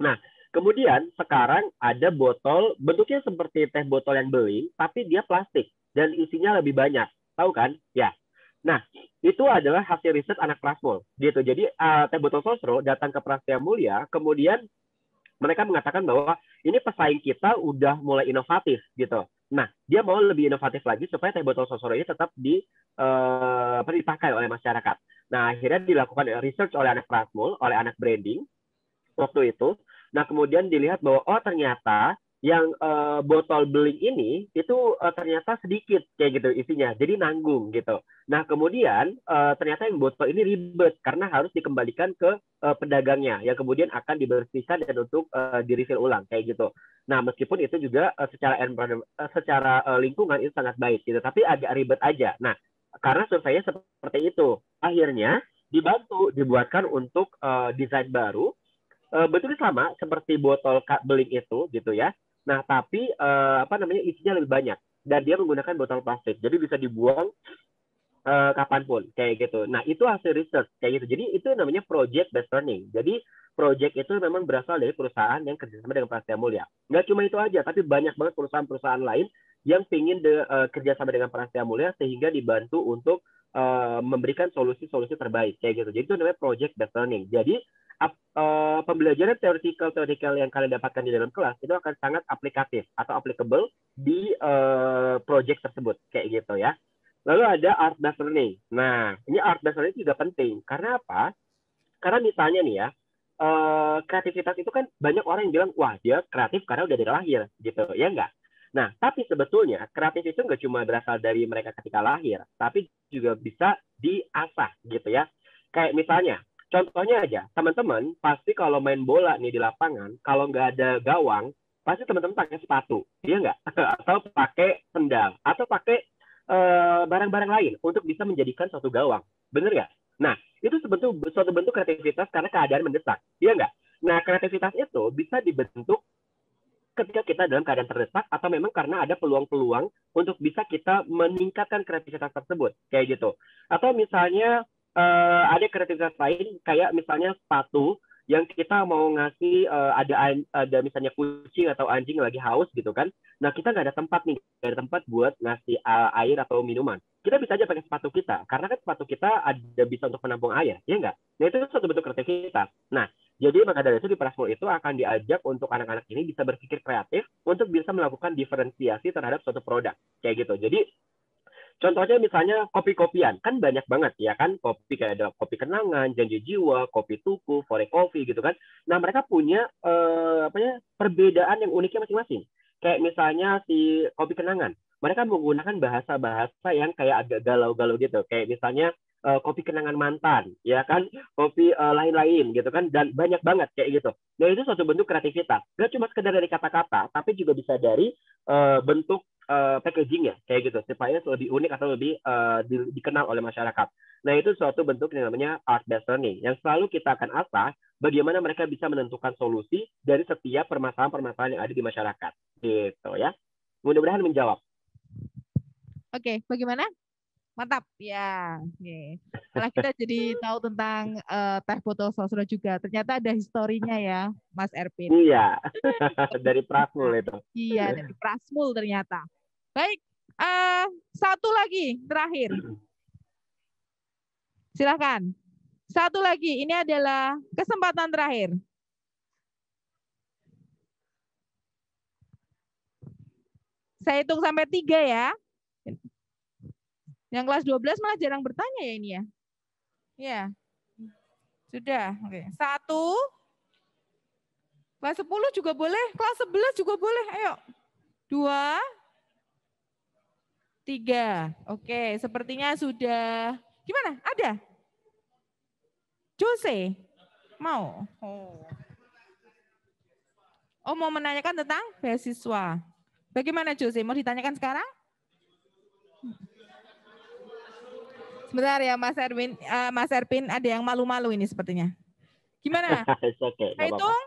A: Nah, kemudian sekarang ada botol bentuknya seperti teh botol yang beling, tapi dia plastik dan isinya lebih banyak, tahu kan? Ya. Nah, itu adalah hasil riset anak Prasmul gitu. Jadi Teh Botol Sosro datang ke Prasetya Mulia, kemudian mereka mengatakan bahwa ini pesaing kita udah mulai inovatif gitu. Nah, dia mau lebih inovatif lagi supaya teh botol Sosro ini tetap dipakai oleh masyarakat. Nah, akhirnya dilakukan research oleh anak Prasmul, oleh anak branding waktu itu. Nah, kemudian dilihat bahwa oh ternyata yang botol beling ini itu ternyata sedikit kayak gitu isinya, jadi nanggung gitu. Nah, kemudian ternyata yang botol ini ribet karena harus dikembalikan ke pedagangnya, yang kemudian akan dibersihkan dan untuk di-refill ulang kayak gitu. Nah, meskipun itu juga secara lingkungan itu sangat baik gitu, tapi agak ribet aja. Nah, karena surveinya seperti itu, akhirnya dibuatkan untuk desain baru. Bentuknya sama seperti botol beling itu gitu ya. Nah, tapi isinya lebih banyak dan dia menggunakan botol plastik. Jadi bisa dibuang kapanpun kayak gitu. Nah, itu hasil research kayak gitu. Jadi itu namanya project based learning. Jadi project itu memang berasal dari perusahaan yang kerjasama dengan Prasetya Mulia. Nggak cuma itu aja, tapi banyak banget perusahaan-perusahaan lain yang ingin kerjasama dengan Prasetya Mulia sehingga dibantu untuk memberikan solusi-solusi terbaik kayak gitu. Jadi itu namanya project based learning. Jadi pembelajaran teoretikal yang kalian dapatkan di dalam kelas itu akan sangat aplikatif atau applicable di project tersebut kayak gitu ya. Lalu ada art based learning. Nah, ini art based learning juga penting karena apa? Karena misalnya nih ya, kreativitas itu kan banyak orang yang bilang wah dia kreatif karena udah dari lahir gitu ya enggak. Nah, tapi sebetulnya kreatif itu nggak cuma berasal dari mereka ketika lahir, tapi juga bisa diasah gitu ya. Kayak misalnya, contohnya aja, teman-teman pasti kalau main bola nih di lapangan, kalau nggak ada gawang, pasti teman-teman pakai sepatu, iya nggak? Atau pakai sendal, atau pakai barang-barang lain untuk bisa menjadikan suatu gawang, bener nggak? Nah, itu suatu bentuk kreativitas karena keadaan mendesak, iya nggak? Nah, kreativitas itu bisa dibentuk ketika kita dalam keadaan terdesak atau memang karena ada peluang-peluang untuk bisa kita meningkatkan kreativitas tersebut kayak gitu. Atau misalnya ada kreativitas lain kayak misalnya sepatu yang kita mau ngasih ada misalnya kucing atau anjing lagi haus gitu kan. Nah, kita nggak ada tempat nih, nggak ada tempat buat ngasih air atau minuman. Kita bisa aja pakai sepatu kita karena kan sepatu kita ada bisa untuk menampung air, ya nggak? Nah, itu suatu bentuk kreativitas. Nah, jadi maka dari itu di Prasmul itu akan diajak untuk anak-anak ini bisa berpikir kreatif untuk bisa melakukan diferensiasi terhadap suatu produk kayak gitu. Jadi contohnya misalnya kopi-kopian, kan banyak banget ya kan, kopi kayak ada kopi kenangan, janji jiwa, kopi tuku, fore kopi gitu kan. Nah, mereka punya perbedaan yang uniknya masing-masing. Kayak misalnya si kopi kenangan, mereka menggunakan bahasa-bahasa yang kayak agak galau-galau gitu. Kayak misalnya kopi kenangan mantan, ya kan, kopi lain-lain gitu kan, dan banyak banget kayak gitu. Nah, itu suatu bentuk kreativitas. Gak cuma sekedar dari kata-kata, tapi juga bisa dari bentuk packagingnya kayak gitu supaya lebih unik atau lebih dikenal oleh masyarakat. Nah, itu suatu bentuk yang namanya art based learning yang selalu kita akan asah bagaimana mereka bisa menentukan solusi dari setiap permasalahan-permasalahan yang ada di masyarakat gitu ya. Mudah-mudahan menjawab.
B: Oke, bagaimana? Mantap ya. Oke. Malah kita jadi tahu tentang teh botol Sosro juga. Ternyata ada historinya ya, Mas Erpin.
A: Iya, dari Prasmul itu.
B: Iya, dari Prasmul ternyata. Baik, satu lagi terakhir. Silakan. Satu lagi, ini adalah kesempatan terakhir. Saya hitung sampai 3 ya. Yang kelas 12 malah jarang bertanya ya ini ya. Ya. Sudah. Oke. 1. Kelas 10 juga boleh, kelas 11 juga boleh. Ayo. 2. 3. Oke, sepertinya sudah. Gimana? Ada? Jose? Mau? Oh, mau menanyakan tentang beasiswa. Bagaimana Jose? Mau ditanyakan sekarang? Sebentar ya Mas Erpin ada yang malu-malu ini sepertinya. Gimana?
A: Okay,
B: saya hitung?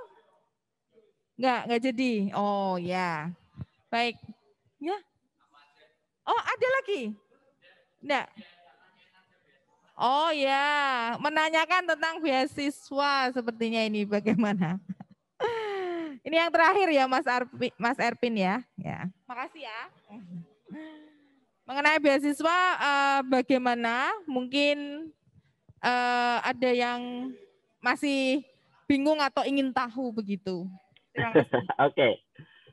B: Nggak jadi. Oh ya. Baik. Ya. Oh ada lagi? Enggak. Oh ya, menanyakan tentang beasiswa sepertinya ini bagaimana? Ini yang terakhir ya Mas Erpin ya. Ya. Makasih ya. Mengenai beasiswa, bagaimana? Mungkin ada yang masih bingung atau ingin tahu begitu. Terima kasih.
A: Oke,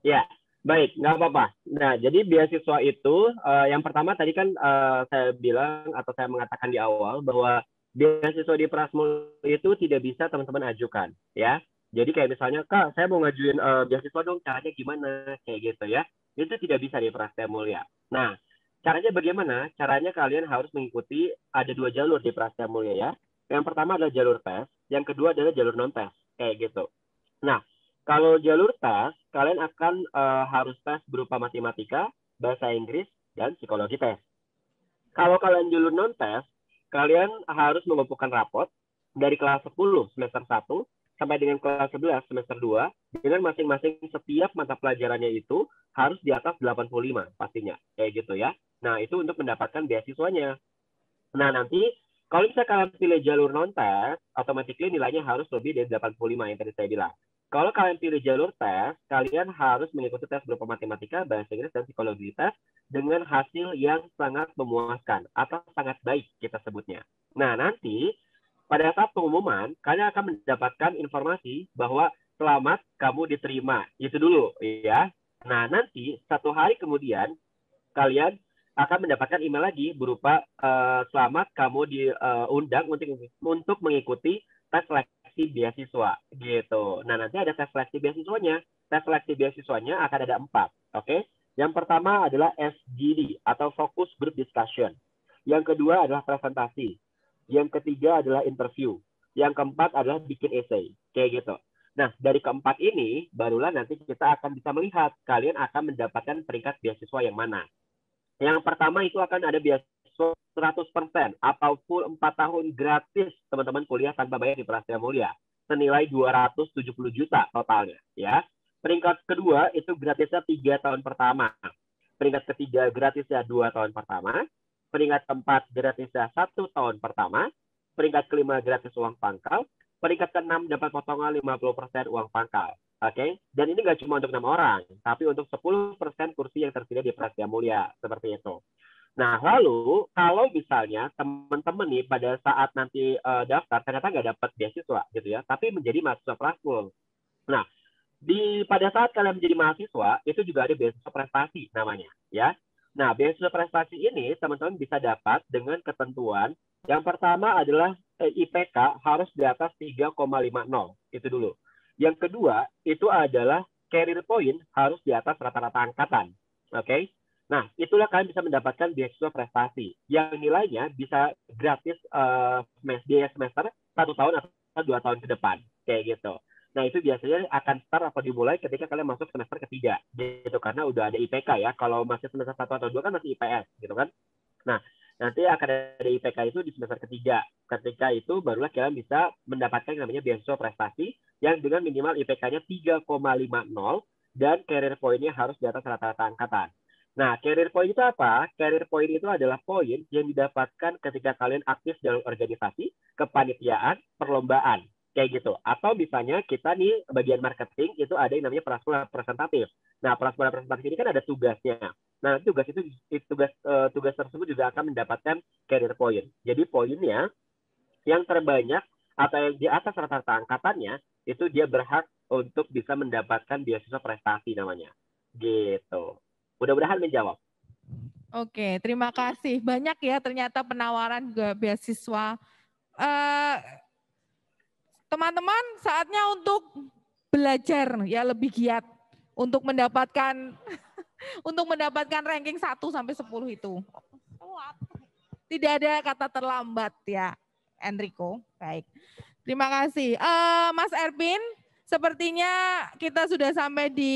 A: ya, baik, nggak apa-apa. Nah, jadi beasiswa itu yang pertama tadi kan saya bilang atau saya mengatakan di awal bahwa beasiswa di Prasmul itu tidak bisa teman-teman ajukan, ya. Jadi kayak misalnya, Kak, saya mau ngajuin beasiswa dong, caranya gimana? Kayak gitu ya. Itu tidak bisa di Prasetya Mulia. Nah, caranya bagaimana? Caranya kalian harus mengikuti ada 2 jalur di Prasetya Mulia ya. Yang pertama adalah jalur tes, yang kedua adalah jalur non-tes, kayak gitu. Nah, kalau jalur tes, kalian akan harus tes berupa matematika, bahasa Inggris, dan psikologi tes. Kalau kalian jalur non-tes, kalian harus mengumpulkan raport dari kelas 10 semester 1 sampai dengan kelas 11 semester 2 dengan masing-masing setiap mata pelajarannya itu harus di atas 85 pastinya. Kayak gitu ya. Nah, itu untuk mendapatkan beasiswanya. Nah, nanti kalau misalnya kalian pilih jalur non-tes, automatically nilainya harus lebih dari 85 yang tadi saya bilang. Kalau kalian pilih jalur tes, kalian harus mengikuti tes berupa matematika, bahasa Inggris, dan psikologi tes dengan hasil yang sangat memuaskan atau sangat baik kita sebutnya. Nah, nanti pada saat pengumuman, kalian akan mendapatkan informasi bahwa selamat kamu diterima. Itu dulu ya. Nah, nanti 1 hari kemudian kalian akan mendapatkan email lagi berupa selamat kamu diundang untuk mengikuti tes seleksi beasiswa gitu. Nah, nanti ada tes seleksi beasiswanya. Tes seleksi beasiswanya akan ada 4, oke? Yang pertama adalah SGD atau Focus Group Discussion. Yang kedua adalah presentasi. Yang ketiga adalah interview. Yang keempat adalah bikin essay. Kayak gitu. Nah, dari keempat ini, barulah nanti kita akan bisa melihat kalian akan mendapatkan peringkat beasiswa yang mana. Yang pertama itu akan ada beasiswa 100% atau full 4 tahun gratis teman-teman kuliah tanpa bayar di Prasetya Mulia. Senilai 270 juta totalnya. Ya. Peringkat kedua itu gratisnya 3 tahun pertama. Peringkat ketiga gratisnya 2 tahun pertama. Peringkat keempat gratisnya 1 tahun pertama. Peringkat kelima gratis uang pangkal. Peringkat keenam dapat potongan 50% uang pangkal. Oke, dan ini nggak cuma untuk 6 orang, tapi untuk 10% kursi yang tersedia di Prasetya Mulia, seperti itu. Nah, lalu kalau misalnya teman-teman nih pada saat nanti daftar ternyata nggak dapat beasiswa gitu ya, tapi menjadi mahasiswa Prasmul. Nah, pada saat kalian menjadi mahasiswa itu juga ada beasiswa prestasi namanya, ya. Nah, beasiswa prestasi ini teman-teman bisa dapat dengan ketentuan. Yang pertama adalah IPK harus di atas 3,50, itu dulu. Yang kedua, itu adalah career point harus di atas rata-rata angkatan. Oke? Nah, itulah kalian bisa mendapatkan beasiswa prestasi yang nilainya bisa gratis biaya semester 1 tahun atau 2 tahun ke depan. Kayak gitu. Nah, itu biasanya akan start atau dimulai ketika kalian masuk semester ketiga. Gitu, karena udah ada IPK ya. Kalau masih semester 1 atau 2 kan masih IPS. Gitu kan? Nah, nanti akan ada IPK itu di semester ketiga. Ketika itu barulah kalian bisa mendapatkan yang namanya beasiswa prestasi yang dengan minimal IPK-nya 3,50 dan career point-nya harus di atas rata-rata angkatan. Nah, career point itu apa? Career point itu adalah poin yang didapatkan ketika kalian aktif dalam organisasi, kepanitiaan, perlombaan. Kayak gitu. Atau misalnya kita nih bagian marketing itu ada yang namanya Prasmul representatif. Nah, Prasmul representatif ini kan ada tugasnya. Nah, tugas tersebut juga akan mendapatkan career point. Jadi poinnya yang terbanyak atau yang di atas rata-rata angkatannya itu dia berhak untuk bisa mendapatkan beasiswa prestasi namanya. Gitu. Mudah-mudahan menjawab.
B: Oke, terima kasih. Banyak ya ternyata penawaran juga beasiswa. Teman-teman, saatnya untuk belajar ya lebih giat untuk mendapatkan ranking 1 sampai 10 itu. Tidak ada kata terlambat ya, Enrico. Baik. Terima kasih. Mas Erpin, sepertinya kita sudah sampai di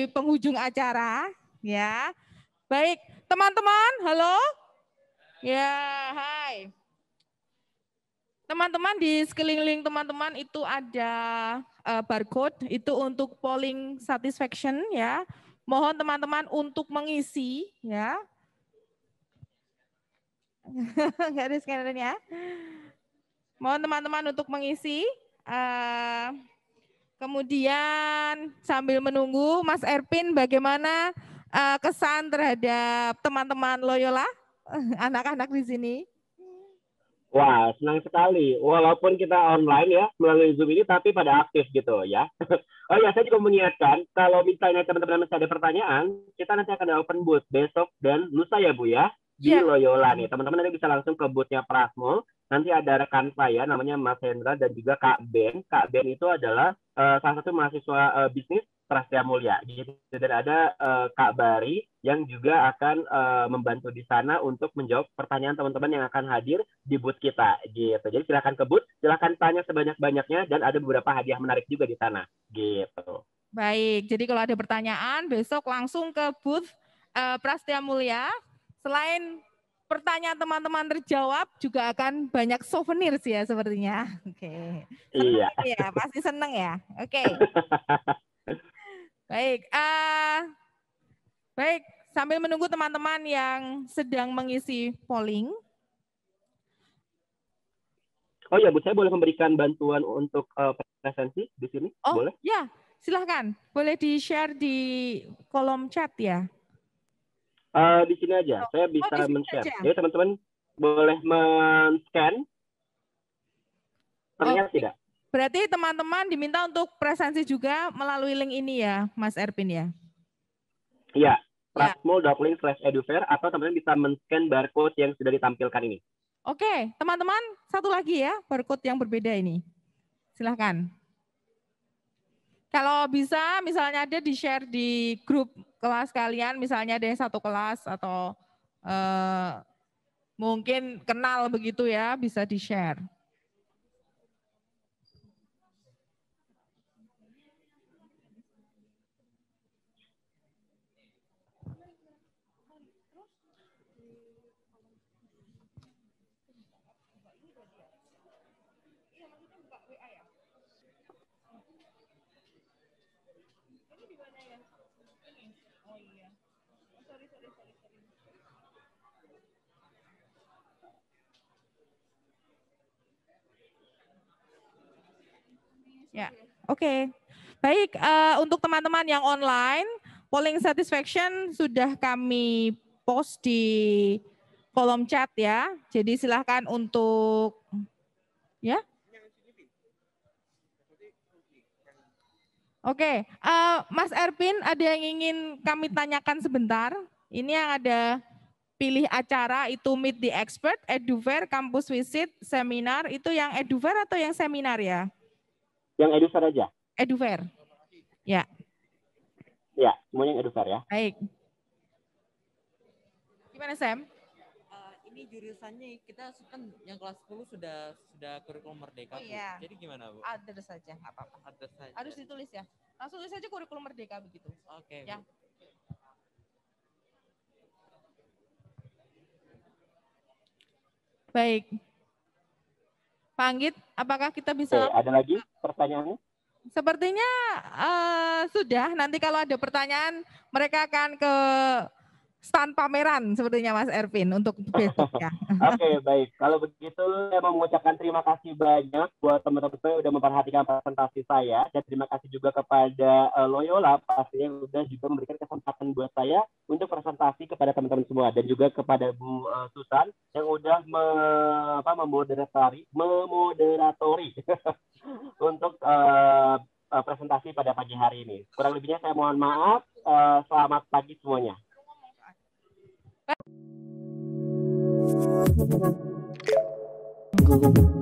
B: penghujung acara ya. Baik, teman-teman, halo. Ya, hai. Teman-teman di sekeliling teman-teman itu ada barcode itu untuk polling satisfaction ya. Mohon teman-teman untuk mengisi ya. Enggak ada scannernya. Mohon teman-teman untuk mengisi. Kemudian sambil menunggu Mas Erpin bagaimana kesan terhadap teman-teman Loyola, anak-anak di sini?
A: Wah, senang sekali. Walaupun kita online ya, melalui Zoom ini, tapi pada aktif gitu ya. Oh ya, saya juga mengingatkan, kalau misalnya teman-teman masih ada pertanyaan, kita nanti akan ada open booth besok dan lusa ya Bu ya, di Loyola nih. Teman-teman nanti bisa langsung ke booth-nya Prasmul. Nanti ada rekan saya, namanya Mas Hendra dan juga Kak Ben. Kak Ben itu adalah salah satu mahasiswa bisnis Prastia Mulia gitu. Dan ada Kak Bari yang juga akan membantu di sana untuk menjawab pertanyaan teman-teman yang akan hadir di booth kita gitu. Jadi silakan ke booth, silakan tanya sebanyak-banyaknya dan ada beberapa hadiah menarik juga di sana gitu.
B: Baik, jadi kalau ada pertanyaan besok langsung ke booth Prastia Mulia. Selain pertanyaan teman-teman terjawab juga akan banyak souvenir sih ya sepertinya. Oke. Seneng
A: Iya.
B: ya, pasti seneng ya. Oke. Baik, baik. Sambil menunggu teman-teman yang sedang mengisi polling.
A: Oh ya Bu, saya boleh memberikan bantuan untuk presensi di sini?
B: Oh
A: Boleh?
B: ya, silahkan. Boleh di-share di kolom chat ya.
A: Di sini aja, saya bisa
B: di sini
A: men-share.
B: aja.
A: Jadi teman-teman boleh men-scan. Terlihat tidak?
B: Berarti teman-teman diminta untuk presensi juga melalui link ini ya, Mas Erpin ya?
A: Iya, prasmul.link/edufair atau teman-teman bisa men-scan barcode yang sudah ditampilkan ini.
B: Oke, teman-teman, satu lagi ya, barcode yang berbeda ini. Silahkan. Kalau bisa, misalnya ada di-share di grup kelas kalian, misalnya ada yang satu kelas atau mungkin kenal begitu ya, bisa di-share. Ya, oke. Baik, untuk teman-teman yang online, polling satisfaction sudah kami post di kolom chat ya. Jadi silahkan untuk, ya. Oke, Mas Erpin, ada yang ingin kami tanyakan sebentar. Ini yang ada pilih acara itu Meet the Expert, Edufair, Campus Visit, Seminar. Itu yang Edufair atau yang seminar ya?
A: Yang Edufair aja.
B: Edufair. Ya.
A: Ya, semuanya yang Edufair ya.
B: Baik. Gimana Sam?
E: Ini jurusannya kita kan yang kelas 10 sudah kurikulum merdeka.
B: Oh, iya.
E: Jadi gimana Bu?
B: Ada saja, nggak apa-apa.
E: Ada saja.
B: Harus ditulis ya. Langsung tulis saja kurikulum merdeka begitu.
E: Oke.
B: Ya.
E: Bu.
B: Baik. Pak Anggit, apakah kita bisa?
A: Oke, ada lagi pertanyaannya?
B: Sepertinya sudah. Nanti kalau ada pertanyaan, mereka akan ke stand pameran sepertinya Mas Ervin untuk besok ya.
A: Oke, baik. Kalau begitu saya mau mengucapkan terima kasih banyak buat teman-teman saya sudah memperhatikan presentasi saya dan terima kasih juga kepada Loyola pastinya yang sudah juga memberikan kesempatan buat saya untuk presentasi kepada teman-teman semua dan juga kepada Bu Susan yang sudah memoderatori untuk presentasi pada pagi hari ini. Kurang lebihnya saya mohon maaf. Selamat pagi semuanya.
C: Thank you.